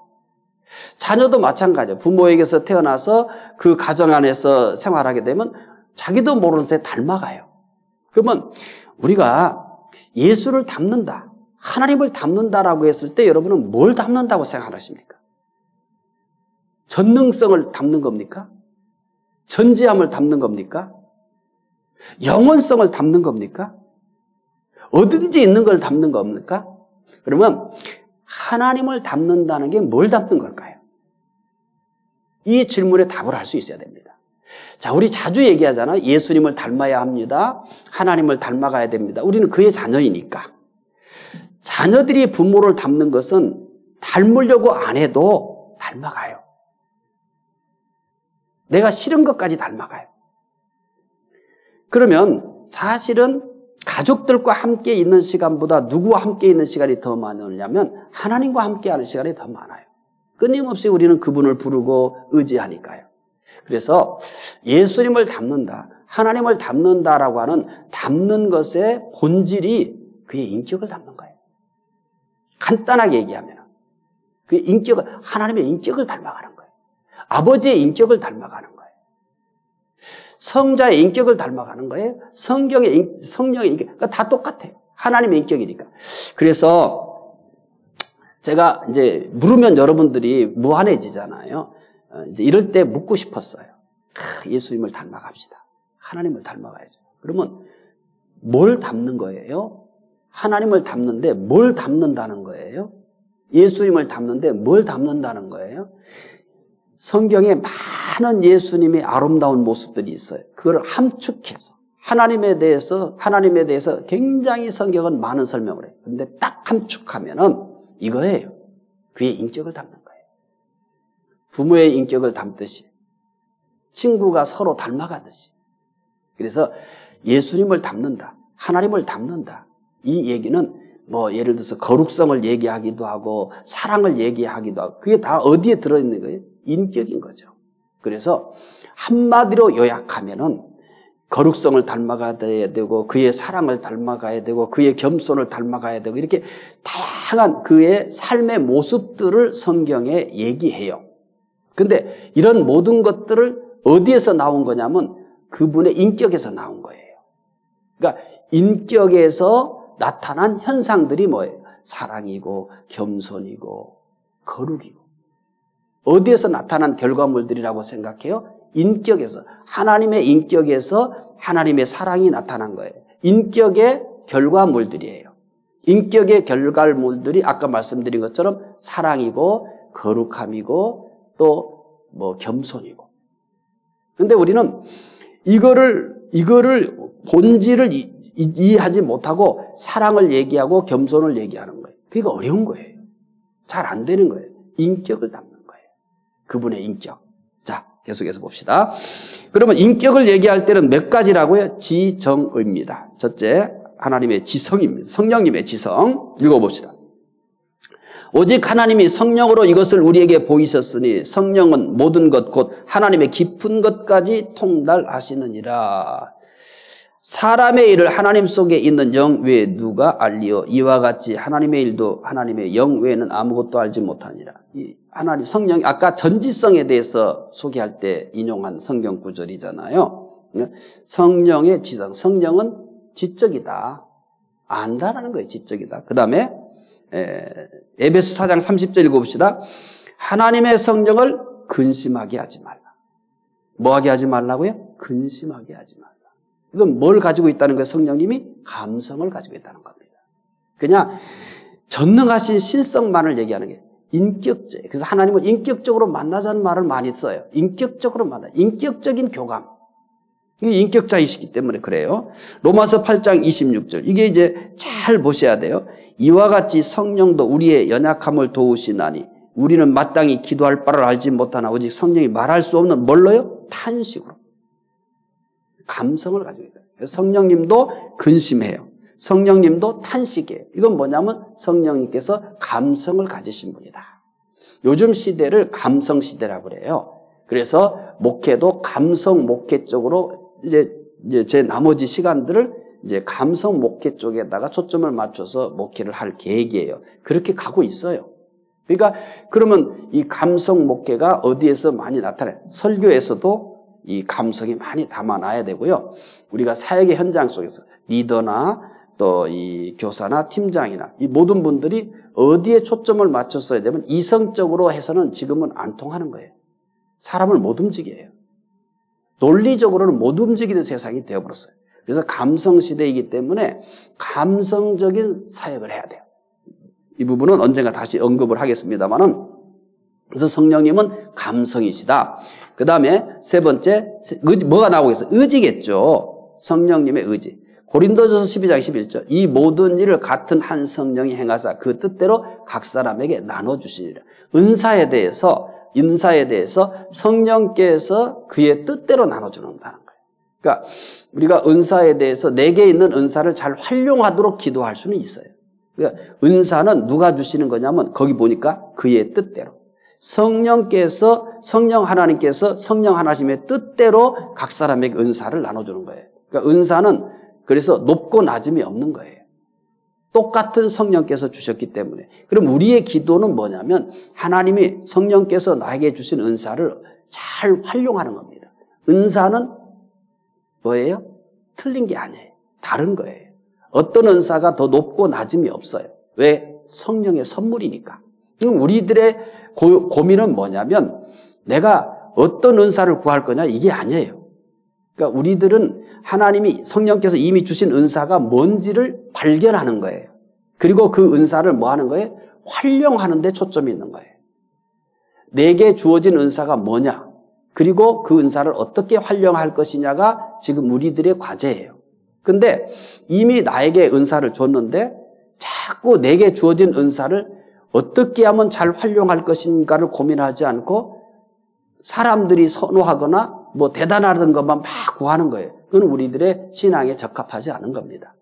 자녀도 마찬가지예요. 부모에게서 태어나서 그 가정 안에서 생활하게 되면 자기도 모르는 사이에 닮아가요. 그러면 우리가 예수를 닮는다, 하나님을 닮는다라고 했을 때 여러분은 뭘 닮는다고 생각하십니까? 전능성을 닮는 겁니까? 전지함을 닮는 겁니까? 영원성을 닮는 겁니까? 어딘지 있는 걸 닮는 겁니까? 그러면 하나님을 닮는다는 게 뭘 닮는 걸까요? 이 질문에 답을 할 수 있어야 됩니다. 자, 우리 자주 얘기하잖아요. 예수님을 닮아야 합니다. 하나님을 닮아가야 됩니다. 우리는 그의 자녀이니까. 자녀들이 부모를 닮는 것은 닮으려고 안 해도 닮아가요. 내가 싫은 것까지 닮아가요. 그러면 사실은 가족들과 함께 있는 시간보다 누구와 함께 있는 시간이 더 많으냐면 하나님과 함께 하는 시간이 더 많아요. 끊임없이 우리는 그분을 부르고 의지하니까요. 그래서 예수님을 닮는다, 하나님을 닮는다라고 하는 닮는 것의 본질이 그의 인격을 닮는 거예요. 간단하게 얘기하면 그의 인격을, 하나님의 인격을 닮아가는 거예요. 아버지의 인격을 닮아가는 거예요. 성자의 인격을 닮아가는 거예요. 성령의 인격, 그러니까 다 똑같아요. 하나님의 인격이니까. 그래서 제가 이제 물으면 여러분들이 무한해지잖아요. 이제 이럴 때 묻고 싶었어요. 예수님을 닮아갑시다. 하나님을 닮아가야죠. 그러면 뭘 닮는 거예요? 하나님을 닮는데 뭘 닮는다는 거예요? 예수님을 닮는데 뭘 닮는다는 거예요? 성경에 많은 예수님의 아름다운 모습들이 있어요. 그걸 함축해서 하나님에 대해서 굉장히 성경은 많은 설명을 해요. 근데 딱 함축하면은 이거예요. 그의 인격을 닮는 거예요. 부모의 인격을 닮듯이, 친구가 서로 닮아가듯이. 그래서 예수님을 닮는다, 하나님을 닮는다. 이 얘기는 뭐 예를 들어서 거룩성을 얘기하기도 하고 사랑을 얘기하기도 하고, 그게 다 어디에 들어있는 거예요? 인격인 거죠. 그래서 한마디로 요약하면은 거룩성을 닮아가야 되고, 그의 사랑을 닮아가야 되고, 그의 겸손을 닮아가야 되고, 이렇게 다양한 그의 삶의 모습들을 성경에 얘기해요. 근데 이런 모든 것들을 어디에서 나온 거냐면 그분의 인격에서 나온 거예요. 그러니까 인격에서 나타난 현상들이 뭐예요? 사랑이고 겸손이고 거룩이고. 어디에서 나타난 결과물들이라고 생각해요? 인격에서, 하나님의 인격에서 하나님의 사랑이 나타난 거예요. 인격의 결과물들이에요. 인격의 결과물들이 아까 말씀드린 것처럼 사랑이고 거룩함이고 또 뭐 겸손이고. 근데 우리는 이거를 본질을 이해하지 못하고 사랑을 얘기하고 겸손을 얘기하는 거예요. 그게 어려운 거예요. 잘 안 되는 거예요. 인격을 담는 거예요. 그분의 인격. 자, 계속해서 봅시다. 그러면 인격을 얘기할 때는 몇 가지라고요? 지정의입니다. 첫째, 하나님의 지성입니다. 성령님의 지성. 읽어봅시다. 오직 하나님이 성령으로 이것을 우리에게 보이셨으니 성령은 모든 것 곧 하나님의 깊은 것까지 통달하시느니라. 사람의 일을 하나님 속에 있는 영 외에 누가 알리요? 이와 같이 하나님의 일도 하나님의 영 외에는 아무것도 알지 못하니라. 이 하나님 성령이 아까 전지성에 대해서 소개할 때 인용한 성경 구절이잖아요. 성령의 지성. 성령은 지적이다. 안다라는 거예요. 지적이다. 그 다음에 에베소 4장 30절 읽어봅시다. 하나님의 성령을 근심하게 하지 말라. 뭐하게 하지 말라고요? 근심하게 하지 말라. 이건 뭘 가지고 있다는 거예요? 성령님이 감성을 가지고 있다는 겁니다. 그냥 전능하신 신성만을 얘기하는 게 인격적. 그래서 하나님은 인격적으로 만나자는 말을 많이 써요. 인격적으로 만나. 인격적인 교감. 이게 인격자이시기 때문에 그래요. 로마서 8장 26절. 이게 이제 잘 보셔야 돼요. 이와 같이 성령도 우리의 연약함을 도우시나니 우리는 마땅히 기도할 바를 알지 못하나 오직 성령이 말할 수 없는 뭘로요? 탄식으로. 감성을 가지고 있어요. 성령님도 근심해요. 성령님도 탄식이에요. 이건 뭐냐면 성령님께서 감성을 가지신 분이다. 요즘 시대를 감성 시대라고 그래요. 그래서 목회도 감성 목회 쪽으로 이제 제 나머지 시간들을 이제 감성 목회 쪽에다가 초점을 맞춰서 목회를 할 계획이에요. 그렇게 가고 있어요. 그러니까 그러면 이 감성 목회가 어디에서 많이 나타나요? 설교에서도 이 감성이 많이 담아놔야 되고요. 우리가 사역의 현장 속에서 리더나 또 이 교사나 팀장이나 이 모든 분들이 어디에 초점을 맞췄어야 되면 이성적으로 해서는 지금은 안 통하는 거예요. 사람을 못 움직여요. 논리적으로는 못 움직이는 세상이 되어버렸어요. 그래서 감성 시대이기 때문에 감성적인 사역을 해야 돼요. 이 부분은 언젠가 다시 언급을 하겠습니다만은, 그래서 성령님은 감성이시다. 그 다음에 세 번째, 뭐가 나오고 있어요? 의지겠죠. 성령님의 의지. 고린도전서 12장 11절. 이 모든 일을 같은 한 성령이 행하사 그 뜻대로 각 사람에게 나눠주시니라. 은사에 대해서 성령께서 그의 뜻대로 나눠주는다는 거예요. 그러니까 우리가 은사에 대해서 내게 있는 은사를 잘 활용하도록 기도할 수는 있어요. 그러니까 은사는 누가 주시는 거냐면 거기 보니까 그의 뜻대로. 성령 하나님께서 성령 하나님의 뜻대로 각 사람에게 은사를 나눠주는 거예요. 그러니까 은사는 그래서 높고 낮음이 없는 거예요. 똑같은 성령께서 주셨기 때문에. 그럼 우리의 기도는 뭐냐면 하나님이 성령께서 나에게 주신 은사를 잘 활용하는 겁니다. 은사는 뭐예요? 틀린 게 아니에요. 다른 거예요. 어떤 은사가 더 높고 낮음이 없어요. 왜? 성령의 선물이니까. 그럼 우리들의 고민은 뭐냐면 내가 어떤 은사를 구할 거냐 이게 아니에요. 그러니까 우리들은 하나님이 성령께서 이미 주신 은사가 뭔지를 발견하는 거예요. 그리고 그 은사를 뭐 하는 거예요? 활용하는 데 초점이 있는 거예요. 내게 주어진 은사가 뭐냐? 그리고 그 은사를 어떻게 활용할 것이냐가 지금 우리들의 과제예요. 근데 이미 나에게 은사를 줬는데 자꾸 내게 주어진 은사를 어떻게 하면 잘 활용할 것인가를 고민하지 않고 사람들이 선호하거나 뭐 대단하던 것만 막 구하는 거예요. 그건 우리들의 신앙에 적합하지 않은 겁니다.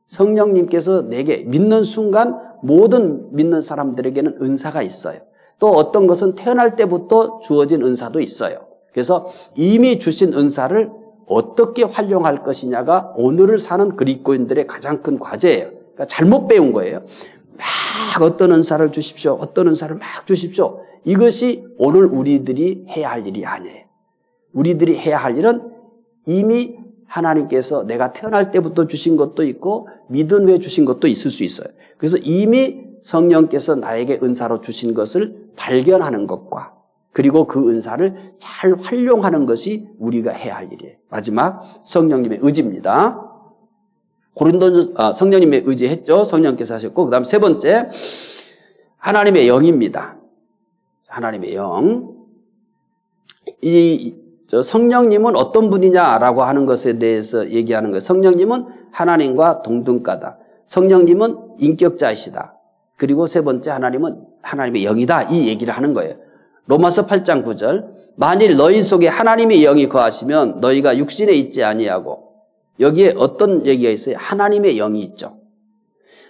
성령님께서 내게 믿는 순간 모든 믿는 사람들에게는 은사가 있어요. 또 어떤 것은 태어날 때부터 주어진 은사도 있어요. 그래서 이미 주신 은사를 어떻게 활용할 것이냐가 오늘을 사는 그리스도인들의 가장 큰 과제예요. 그러니까 잘못 배운 거예요. 막 어떤 은사를 주십시오. 어떤 은사를 막 주십시오. 이것이 오늘 우리들이 해야 할 일이 아니에요. 우리들이 해야 할 일은 이미 하나님께서 내가 태어날 때부터 주신 것도 있고 믿은 후에 주신 것도 있을 수 있어요. 그래서 이미 성령께서 나에게 은사로 주신 것을 발견하는 것과 그리고 그 은사를 잘 활용하는 것이 우리가 해야 할 일이에요. 마지막 성령님의 의지입니다. 성령님의 의지했죠. 성령께서 하셨고 그 다음 세 번째 하나님의 영입니다. 하나님의 영. 성령님은 어떤 분이냐라고 하는 것에 대해서 얘기하는 거예요. 성령님은 하나님과 동등가다. 성령님은 인격자이시다. 그리고 세 번째 하나님은 하나님의 영이다. 이 얘기를 하는 거예요. 로마서 8장 9절. 만일 너희 속에 하나님의 영이 거하시면 너희가 육신에 있지 아니하고 여기에 어떤 얘기가 있어요? 하나님의 영이 있죠.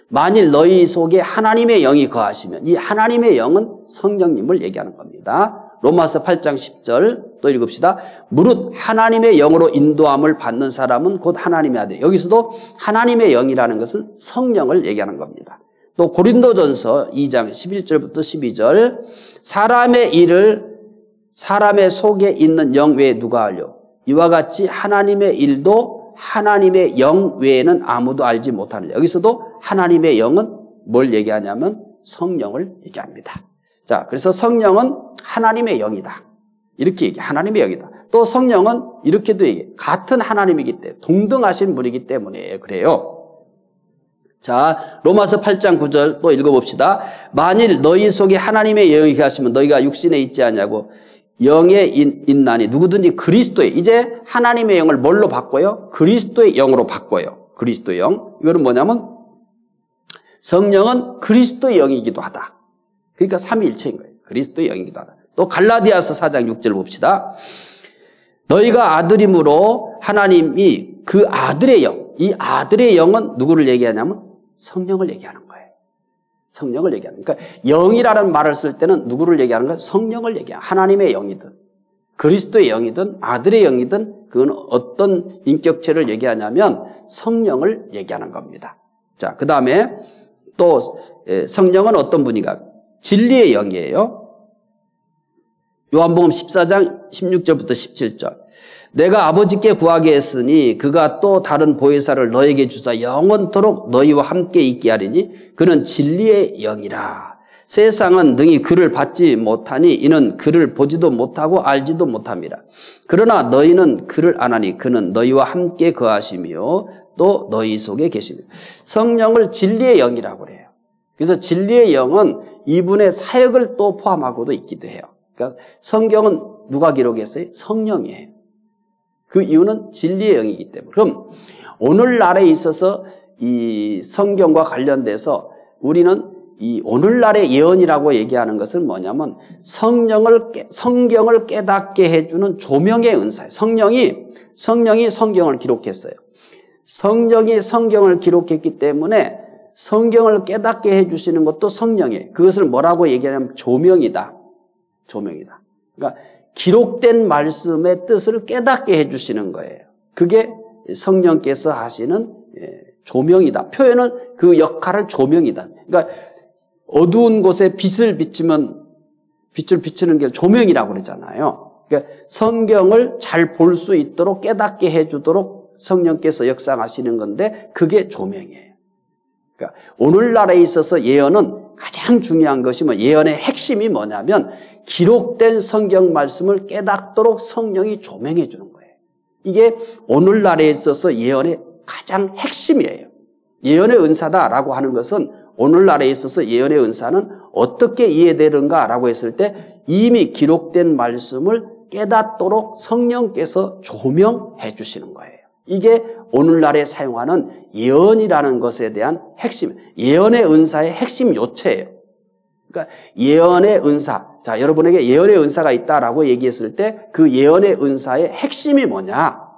만일 너희 속에 하나님의 영이 거하시면 이 하나님의 영은 성령님을 얘기하는 겁니다. 로마서 8장 10절 또 읽읍시다. 무릇 하나님의 영으로 인도함을 받는 사람은 곧 하나님의 아들. 여기서도 하나님의 영이라는 것은 성령을 얘기하는 겁니다. 또 고린도전서 2장 11절부터 12절 사람의 일을 사람의 속에 있는 영 외에 누가 알려? 이와 같이 하나님의 일도 하나님의 영 외에는 아무도 알지 못하느냐. 여기서도 하나님의 영은 뭘 얘기하냐면 성령을 얘기합니다. 자, 그래서 성령은 하나님의 영이다. 이렇게 얘기해. 하나님의 영이다. 또 성령은 이렇게도 얘기해. 같은 하나님이기 때문에 동등하신 분이기 때문에 그래요. 자, 로마서 8장 9절 또 읽어봅시다. 만일 너희 속에 하나님의 영이 계시면 너희가 육신에 있지 않냐고 영에 있나니 누구든지 그리스도의 이제 하나님의 영을 뭘로 바꿔요? 그리스도의 영으로 바꿔요. 그리스도의 영. 이거는 뭐냐면 성령은 그리스도의 영이기도 하다. 그러니까 삼위일체인 거예요. 그리스도의 영이기도 하다. 또 갈라디아서 4장 6절 봅시다. 너희가 아들임으로 하나님이 그 아들의 영, 이 아들의 영은 누구를 얘기하냐면 성령을 얘기하는 거예요. 성령을 얘기하는 거예요. 그러니까 영이라는 말을 쓸 때는 누구를 얘기하는 거예요? 성령을 얘기하는 거예요. 하나님의 영이든 그리스도의 영이든 아들의 영이든 그건 어떤 인격체를 얘기하냐면 성령을 얘기하는 겁니다. 자, 그 다음에 또 성령은 어떤 분인가? 진리의 영이에요. 요한복음 14장 16절부터 17절. 내가 아버지께 구하게 했으니 그가 또 다른 보혜사를 너에게 주사 영원토록 너희와 함께 있게 하리니 그는 진리의 영이라. 세상은 능히 그를 받지 못하니 이는 그를 보지도 못하고 알지도 못함이라. 그러나 너희는 그를 아나니 그는 너희와 함께 거하시며 또 너희 속에 계시며. 성령을 진리의 영이라고 그래요. 그래서 진리의 영은 이분의 사역을 또 포함하고도 있기도 해요. 그러니까 성경은 누가 기록했어요? 성령이에요. 그 이유는 진리의 영이기 때문에. 그럼 오늘날에 있어서 이 성경과 관련돼서 우리는 이 오늘날의 예언이라고 얘기하는 것은 뭐냐면 성경을 깨닫게 해주는 조명의 은사예요. 성령이 성경을 기록했어요. 성령이 성경을 기록했기 때문에 성경을 깨닫게 해주시는 것도 성령이에요. 그것을 뭐라고 얘기하냐면 조명이다. 조명이다. 그러니까 기록된 말씀의 뜻을 깨닫게 해주시는 거예요. 그게 성령께서 하시는 조명이다. 표현은 그 역할을 조명이다. 그러니까 어두운 곳에 빛을 비추면 빛을 비추는 게 조명이라고 그러잖아요. 그러니까 성경을 잘 볼 수 있도록 깨닫게 해주도록 성령께서 역사하시는 건데 그게 조명이에요. 그러니까 오늘날에 있어서 예언은 가장 중요한 것이 예언의 핵심이 뭐냐면 기록된 성경 말씀을 깨닫도록 성령이 조명해 주는 거예요. 이게 오늘날에 있어서 예언의 가장 핵심이에요. 예언의 은사다라고 하는 것은 오늘날에 있어서 예언의 은사는 어떻게 이해되는가라고 했을 때 이미 기록된 말씀을 깨닫도록 성령께서 조명해 주시는 거예요. 이게 오늘날에 사용하는 예언이라는 것에 대한 핵심, 예언의 은사의 핵심 요체예요. 그러니까 예언의 은사, 자 여러분에게 예언의 은사가 있다라고 얘기했을 때 그 예언의 은사의 핵심이 뭐냐?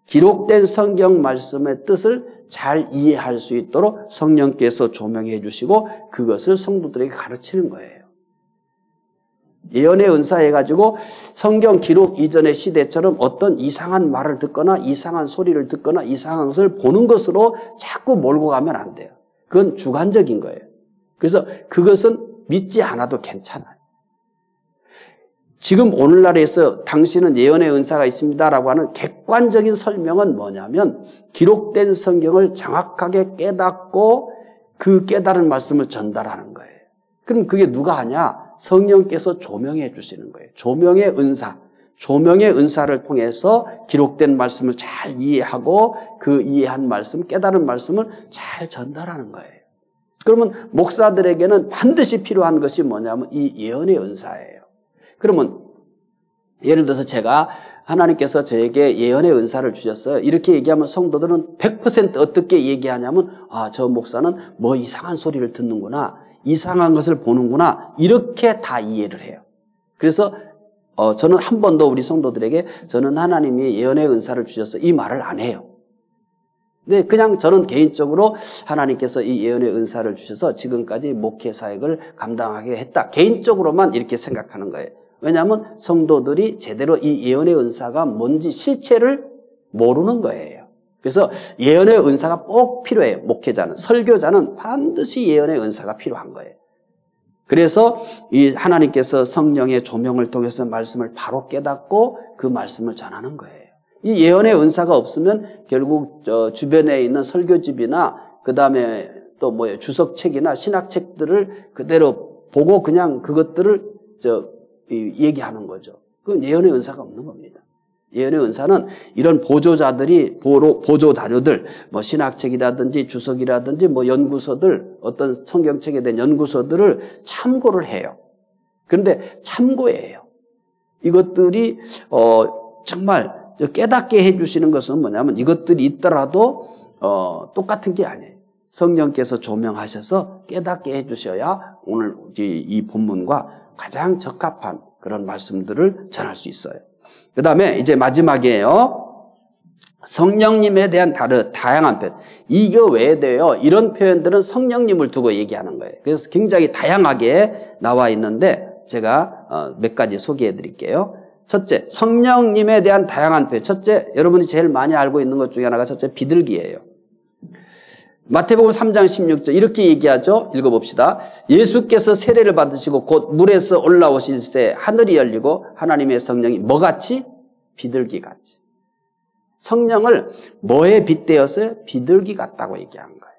기록된 성경 말씀의 뜻을 잘 이해할 수 있도록 성령께서 조명해 주시고 그것을 성도들에게 가르치는 거예요. 예언의 은사 해가지고 성경 기록 이전의 시대처럼 어떤 이상한 말을 듣거나 이상한 소리를 듣거나 이상한 것을 보는 것으로 자꾸 몰고 가면 안 돼요. 그건 주관적인 거예요. 그래서 그것은 믿지 않아도 괜찮아요. 지금 오늘날에서 당신은 예언의 은사가 있습니다라고 하는 객관적인 설명은 뭐냐면 기록된 성경을 정확하게 깨닫고 그 깨달은 말씀을 전달하는 거예요. 그럼 그게 누가 하냐? 성령께서 조명해 주시는 거예요. 조명의 은사. 조명의 은사를 통해서 기록된 말씀을 잘 이해하고 그 이해한 말씀, 깨달은 말씀을 잘 전달하는 거예요. 그러면 목사들에게는 반드시 필요한 것이 뭐냐면 이 예언의 은사예요. 그러면 예를 들어서 제가 하나님께서 저에게 예언의 은사를 주셨어요. 이렇게 얘기하면 성도들은 100% 어떻게 얘기하냐면 저 목사는 뭐 이상한 소리를 듣는구나. 이상한 것을 보는구나. 이렇게 다 이해를 해요. 그래서 저는 한 번도 우리 성도들에게 저는 하나님이 예언의 은사를 주셔서 이 말을 안 해요. 근데 그냥 저는 개인적으로 하나님께서 이 예언의 은사를 주셔서 지금까지 목회 사역을 감당하게 했다. 개인적으로만 이렇게 생각하는 거예요. 왜냐하면 성도들이 제대로 이 예언의 은사가 뭔지 실체를 모르는 거예요. 그래서 예언의 은사가 꼭 필요해요. 목회자는, 설교자는 반드시 예언의 은사가 필요한 거예요. 그래서 이 하나님께서 성령의 조명을 통해서 말씀을 바로 깨닫고 그 말씀을 전하는 거예요. 이 예언의 은사가 없으면 결국 주변에 있는 설교집이나 그 다음에 또 주석책이나 신학책들을 그대로 보고 그냥 그것들을 얘기하는 거죠. 그건 예언의 은사가 없는 겁니다. 예언의 은사는 이런 보조자들이 보조 자료들, 신학책이라든지 주석이라든지 연구서들, 어떤 성경책에 대한 연구서들을 참고를 해요. 그런데 참고예요. 이것들이 정말 깨닫게 해주시는 것은 뭐냐면 이것들이 있더라도 똑같은 게 아니에요. 성령께서 조명하셔서 깨닫게 해주셔야 오늘 이 본문과 가장 적합한 그런 말씀들을 전할 수 있어요. 그 다음에 이제 마지막이에요. 성령님에 대한 다양한 표현. 이거 왜 돼요? 이런 표현들은 성령님을 두고 얘기하는 거예요. 그래서 굉장히 다양하게 나와 있는데 제가 몇 가지 소개해 드릴게요. 첫째, 성령님에 대한 다양한 표현. 첫째, 여러분이 제일 많이 알고 있는 것 중에 하나가 첫째, 비둘기예요. 마태복음 3장 16절 이렇게 얘기하죠. 읽어봅시다. 예수께서 세례를 받으시고 곧 물에서 올라오실 때 하늘이 열리고 하나님의 성령이 뭐같이? 비둘기같이. 성령을 뭐에 빗대었어요? 비둘기 같다고 얘기한 거예요.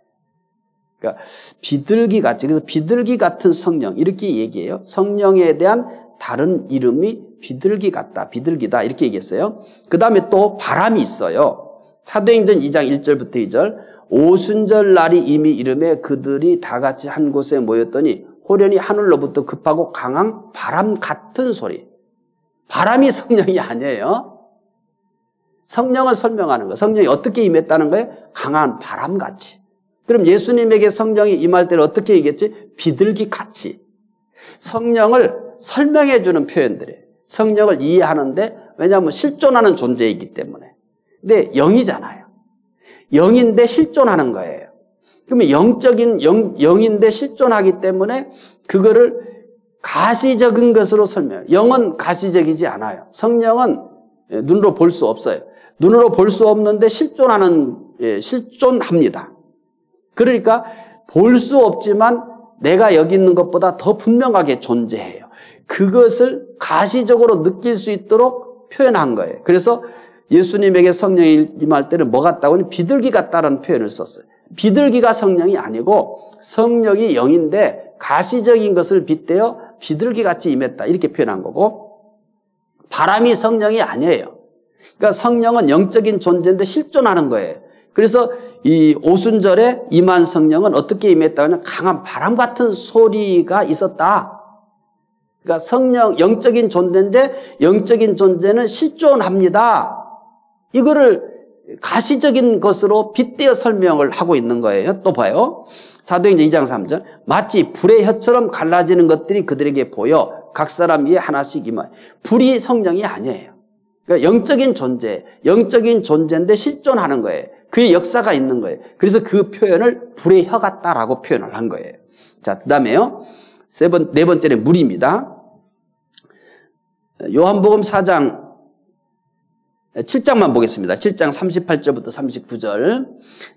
그러니까 비둘기같이. 그래서 비둘기 같은 성령 이렇게 얘기해요. 성령에 대한 다른 이름이 비둘기 같다, 비둘기다 이렇게 얘기했어요. 그 다음에 또 바람이 있어요. 사도행전 2장 1절부터 2절 오순절 날이 이미 이르매 그들이 다 같이 한 곳에 모였더니 호련히 하늘로부터 급하고 강한 바람 같은 소리. 바람이 성령이 아니에요. 성령을 설명하는 거예요. 성령이 어떻게 임했다는 거예요? 강한 바람같이. 그럼 예수님에게 성령이 임할 때는 어떻게 얘기했지? 비둘기같이. 성령을 설명해 주는 표현들이에요. 성령을 이해하는데 왜냐하면 실존하는 존재이기 때문에. 근데 영이잖아요. 영인데 실존하는 거예요. 그러면 영적인 영인데 실존하기 때문에 그거를 가시적인 것으로 설명해요. 영은 가시적이지 않아요. 성령은 눈으로 볼 수 없어요. 눈으로 볼 수 없는데 실존합니다. 그러니까 볼 수 없지만 내가 여기 있는 것보다 더 분명하게 존재해요. 그것을 가시적으로 느낄 수 있도록 표현한 거예요. 그래서 예수님에게 성령이 임할 때는 뭐 같다고 하니 비둘기 같다는 표현을 썼어요. 비둘기가 성령이 아니고 성령이 영인데 가시적인 것을 빗대어 비둘기같이 임했다 이렇게 표현한 거고, 바람이 성령이 아니에요. 그러니까 성령은 영적인 존재인데 실존하는 거예요. 그래서 이 오순절에 임한 성령은 어떻게 임했다 하면 강한 바람 같은 소리가 있었다. 그러니까 성령 영적인 존재인데 영적인 존재는 실존합니다. 이거를 가시적인 것으로 빗대어 설명을 하고 있는 거예요. 또 봐요. 사도행전 2장 3절. 마치 불의 혀처럼 갈라지는 것들이 그들에게 보여 각 사람 위에 하나씩 임하여. 불이 성령이 아니에요. 그러니까 영적인 존재인데 실존하는 거예요. 그의 역사가 있는 거예요. 그래서 그 표현을 불의 혀 같다라고 표현을 한 거예요. 자, 그 다음에요. 네 번째는 물입니다. 요한복음 4장 7장만 보겠습니다. 7장 38절부터 39절.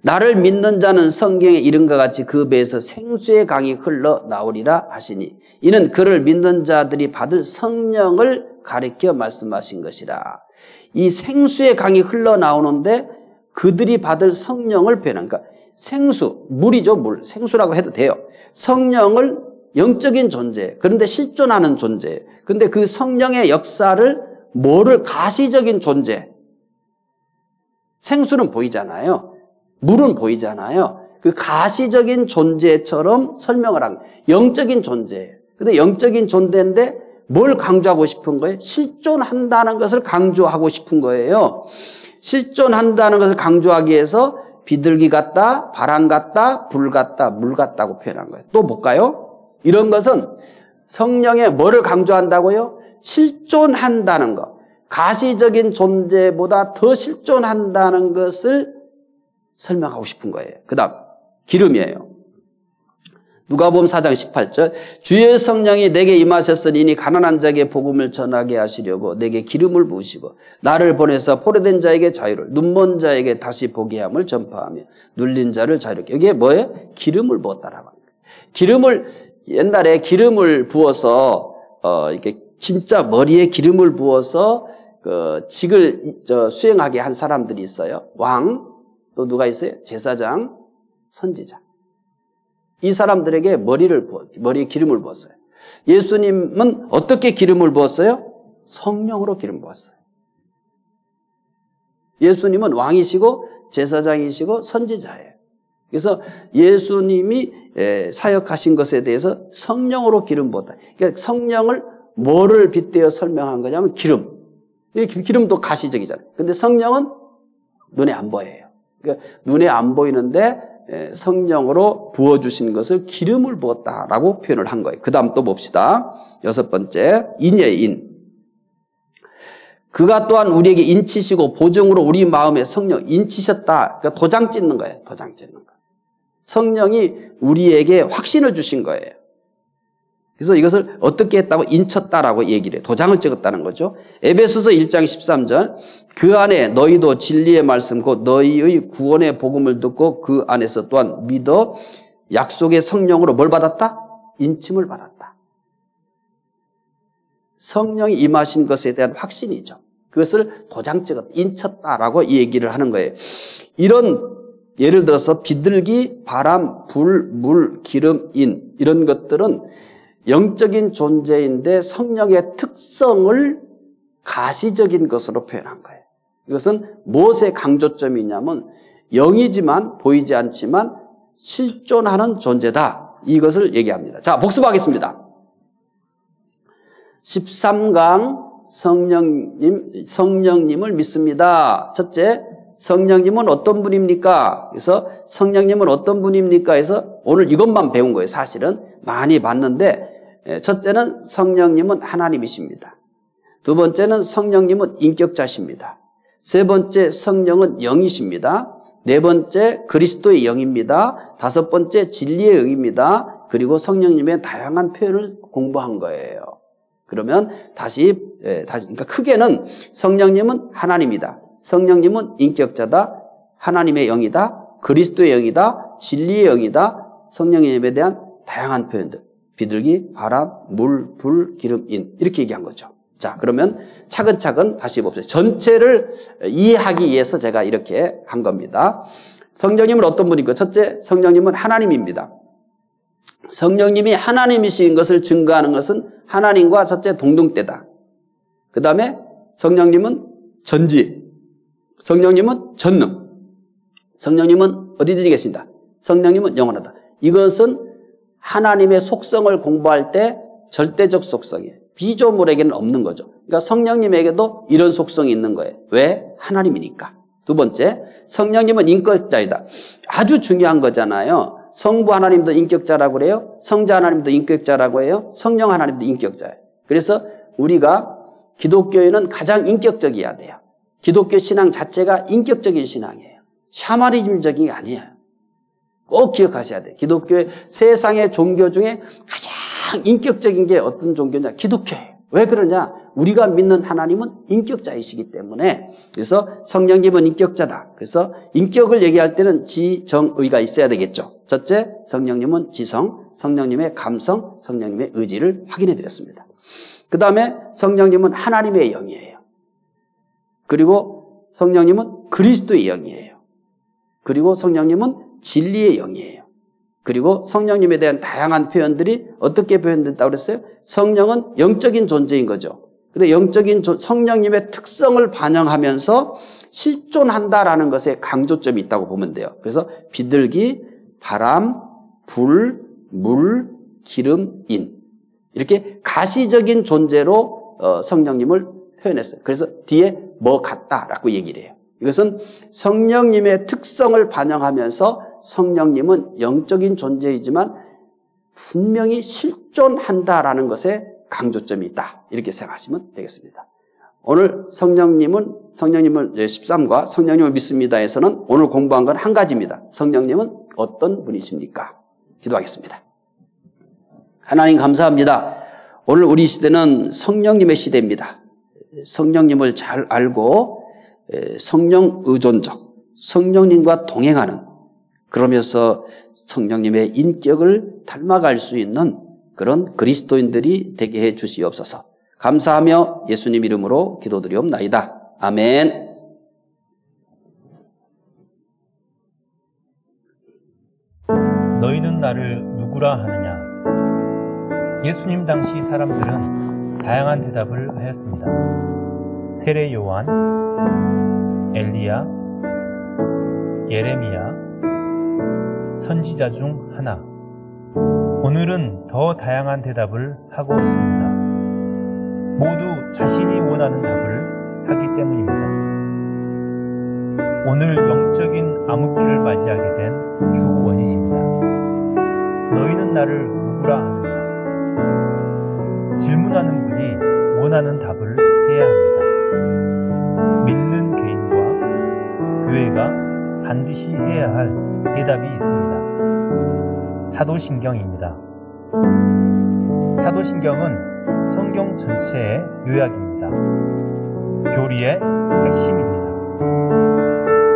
나를 믿는 자는 성경에 이른과 같이 그 배에서 생수의 강이 흘러나오리라 하시니 이는 그를 믿는 자들이 받을 성령을 가리켜 말씀하신 것이라. 이 생수의 강이 흘러나오는데 그들이 받을 성령을 표현하니까 생수, 물이죠. 물. 생수라고 해도 돼요. 성령을 영적인 존재, 그런데 실존하는 존재. 근데 그 성령의 역사를 뭐를 가시적인 존재. 생수는 보이잖아요. 물은 보이잖아요. 그 가시적인 존재처럼 설명을 한 거예요. 영적인 존재. 근데 영적인 존재인데 뭘 강조하고 싶은 거예요? 실존한다는 것을 강조하고 싶은 거예요. 실존한다는 것을 강조하기 위해서 비둘기 같다, 바람 같다, 불 같다, 물 같다고 표현한 거예요. 또 볼까요? 이런 것은 성령의 뭐를 강조한다고요? 실존한다는 것. 가시적인 존재보다 더 실존한다는 것을 설명하고 싶은 거예요. 그 다음 기름이에요. 누가복음 4장 18절. 주의 성령이 내게 임하셨으니 이니 가난한 자에게 복음을 전하게 하시려고 내게 기름을 부으시고 나를 보내서 포로된 자에게 자유를, 눈먼 자에게 다시 보게 함을 전파하며 눌린 자를 자유롭게. 이게 뭐예요? 기름을 부었다라고 합니다. 옛날에 기름을 부어서 이렇게 진짜 머리에 기름을 부어서 직을 수행하게 한 사람들이 있어요. 왕, 또 누가 있어요? 제사장, 선지자. 이 사람들에게 머리에 기름을 부었어요. 예수님은 어떻게 기름을 부었어요? 성령으로 기름 부었어요. 예수님은 왕이시고 제사장이시고 선지자예요. 그래서 예수님이 사역하신 것에 대해서 성령으로 기름 부었다. 그러니까 성령을 뭐를 빗대어 설명한 거냐면 기름. 기름도 가시적이잖아요. 근데 성령은 눈에 안 보여요. 그러니까 눈에 안 보이는데 성령으로 부어주신 것을 기름을 부었다라고 표현을 한 거예요. 그 다음 또 봅시다. 6번째, 인이에요, 인. 그가 또한 우리에게 인치시고 보증으로 우리 마음에 성령 인치셨다. 그러니까 도장 찍는 거예요. 도장 찍는 거. 성령이 우리에게 확신을 주신 거예요. 그래서 이것을 어떻게 했다고 인쳤다라고 얘기를 해요. 도장을 찍었다는 거죠. 에베소서 1장 13절. 그 안에 너희도 진리의 말씀 곧 너희의 구원의 복음을 듣고 그 안에서 또한 믿어 약속의 성령으로 뭘 받았다? 인침을 받았다. 성령이 임하신 것에 대한 확신이죠. 그것을 도장 찍었다, 인쳤다라고 얘기를 하는 거예요. 이런 예를 들어서 비둘기, 바람, 불, 물, 기름, 인 이런 것들은 영적인 존재인데 성령의 특성을 가시적인 것으로 표현한 거예요. 이것은 무엇의 강조점이 있냐면 영이지만 보이지 않지만 실존하는 존재다. 이것을 얘기합니다. 자, 복습하겠습니다. 13강 성령님을 믿습니다. 첫째, 성령님은 어떤 분입니까? 그래서 성령님은 어떤 분입니까? 해서 오늘 이것만 배운 거예요. 사실은 많이 봤는데 첫째는 성령님은 하나님이십니다. 두 번째는 성령님은 인격자십니다. 세 번째, 성령은 영이십니다. 네 번째, 그리스도의 영입니다. 다섯 번째, 진리의 영입니다. 그리고 성령님의 다양한 표현을 공부한 거예요. 그러면 다시 그러니까 크게는 성령님은 하나님이다. 성령님은 인격자다. 하나님의 영이다. 그리스도의 영이다. 진리의 영이다. 성령님에 대한 다양한 표현들. 비둘기, 바람, 물, 불, 기름, 인. 이렇게 얘기한 거죠. 자, 그러면 차근차근 다시 봅시다. 전체를 이해하기 위해서 제가 이렇게 한 겁니다. 성령님은 어떤 분인가? 첫째, 성령님은 하나님입니다. 성령님이 하나님이신 것을 증거하는 것은 하나님과 첫째 동등대다. 그 다음에 성령님은 전지, 성령님은 전능, 성령님은 어디든지 계신다. 성령님은 영원하다. 이것은 하나님의 속성을 공부할 때 절대적 속성이에요. 비조물에게는 없는 거죠. 그러니까 성령님에게도 이런 속성이 있는 거예요. 왜? 하나님이니까. 두 번째, 성령님은 인격자이다. 아주 중요한 거잖아요. 성부 하나님도 인격자라고 그래요. 성자 하나님도 인격자라고 해요. 성령 하나님도 인격자예요. 그래서 우리가 기독교인은 가장 인격적이어야 돼요. 기독교 신앙 자체가 인격적인 신앙이에요. 샤머니즘적인 게 아니에요. 꼭 기억하셔야 돼요. 기독교의 세상의 종교 중에 가장 인격적인 게 어떤 종교냐? 기독교예요. 왜 그러냐? 우리가 믿는 하나님은 인격자이시기 때문에. 그래서 성령님은 인격자다. 그래서 인격을 얘기할 때는 지정의가 있어야 되겠죠. 첫째, 성령님은 지성, 성령님의 감성, 성령님의 의지를 확인해 드렸습니다. 그 다음에 성령님은 하나님의 영이에요. 그리고 성령님은 그리스도의 영이에요. 그리고 성령님은 진리의 영이에요. 그리고 성령님에 대한 다양한 표현들이 어떻게 표현됐다고 그랬어요? 성령은 영적인 존재인 거죠. 근데 영적인 성령님의 특성을 반영하면서 실존한다라는 것에 강조점이 있다고 보면 돼요. 그래서 비둘기, 바람, 불, 물, 기름, 인. 이렇게 가시적인 존재로 성령님을 표현했어요. 그래서 뒤에 뭐 같다라고 얘기를 해요. 이것은 성령님의 특성을 반영하면서 성령님은 영적인 존재이지만 분명히 실존한다라는 것에 강조점이 있다. 이렇게 생각하시면 되겠습니다. 오늘 성령님을 13과 성령님을 믿습니다에서는 오늘 공부한 건 한 가지입니다. 성령님은 어떤 분이십니까? 기도하겠습니다. 하나님 감사합니다. 오늘 우리 시대는 성령님의 시대입니다. 성령님을 잘 알고 성령 의존적, 성령님과 동행하는, 그러면서 성령님의 인격을 닮아갈 수 있는 그런 그리스도인들이 되게 해 주시옵소서. 감사하며 예수님 이름으로 기도드리옵나이다. 아멘. 너희는 나를 누구라 하느냐? 예수님 당시 사람들은 다양한 대답을 하였습니다. 세례 요한, 엘리야, 예레미야, 선지자 중 하나. 오늘은 더 다양한 대답을 하고 있습니다. 모두 자신이 원하는 답을 하기 때문입니다. 오늘 영적인 암흑기를 맞이하게 된 주 원인입니다. 너희는 나를 누구라 하느냐? 질문하는 분이 원하는 답을 해야 합니다. 믿는 개인과 교회가 반드시 해야 할 대답이 있습니다. 사도신경입니다. 사도신경은 성경 전체의 요약입니다. 교리의 핵심입니다.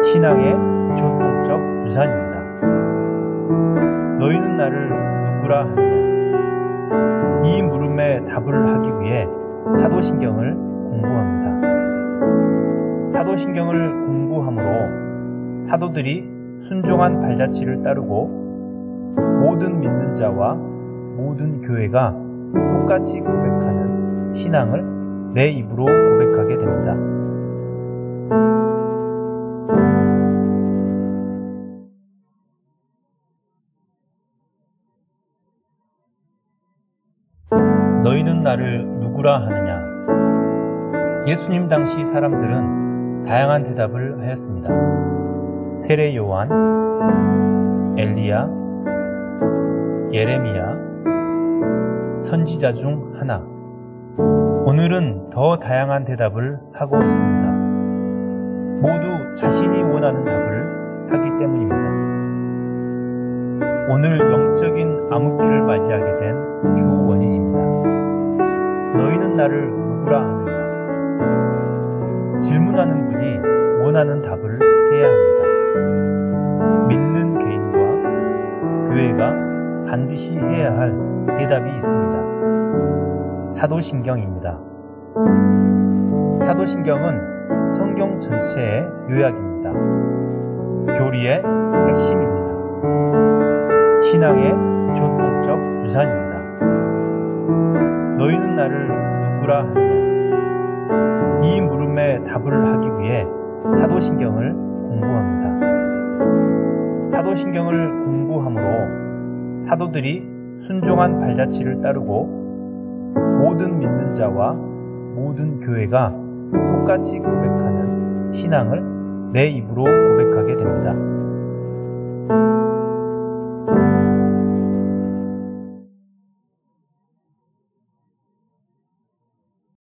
신앙의 전통적 유산입니다. 너희는 나를 누구라 하느냐? 이 물음에 답을 하기 위해 사도신경을 공부합니다. 사도신경을 공부함으로 사도들이 순종한 발자취를 따르고 모든 믿는 자와 모든 교회가 똑같이 고백하는 신앙을 내 입으로 고백하게 됩니다. 너희는 나를 누구라 하느냐? 예수님 당시 사람들은 다양한 대답을 하였습니다. 세례 요한, 엘리야, 예레미야, 선지자 중 하나. 오늘은 더 다양한 대답을 하고 있습니다. 모두 자신이 원하는 답을 하기 때문입니다. 오늘 영적인 암흑기를 맞이하게 된 주 원인입니다. 너희는 나를 누구라 하느냐? 질문하는 분이 원하는 답을 해야 합니다. 믿는 개인과 교회가 반드시 해야 할 대답이 있습니다. 사도신경입니다. 사도신경은 성경 전체의 요약입니다. 교리의 핵심입니다. 신앙의 전통적 유산입니다. 너희는 나를 누구라 하느냐? 이 물음에 답을 하기 위해 사도신경을 공부합니다. 사도신경을 공부함으로 사도들이 순종한 발자취를 따르고 모든 믿는 자와 모든 교회가 똑같이 고백하는 신앙을 내 입으로 고백하게 됩니다.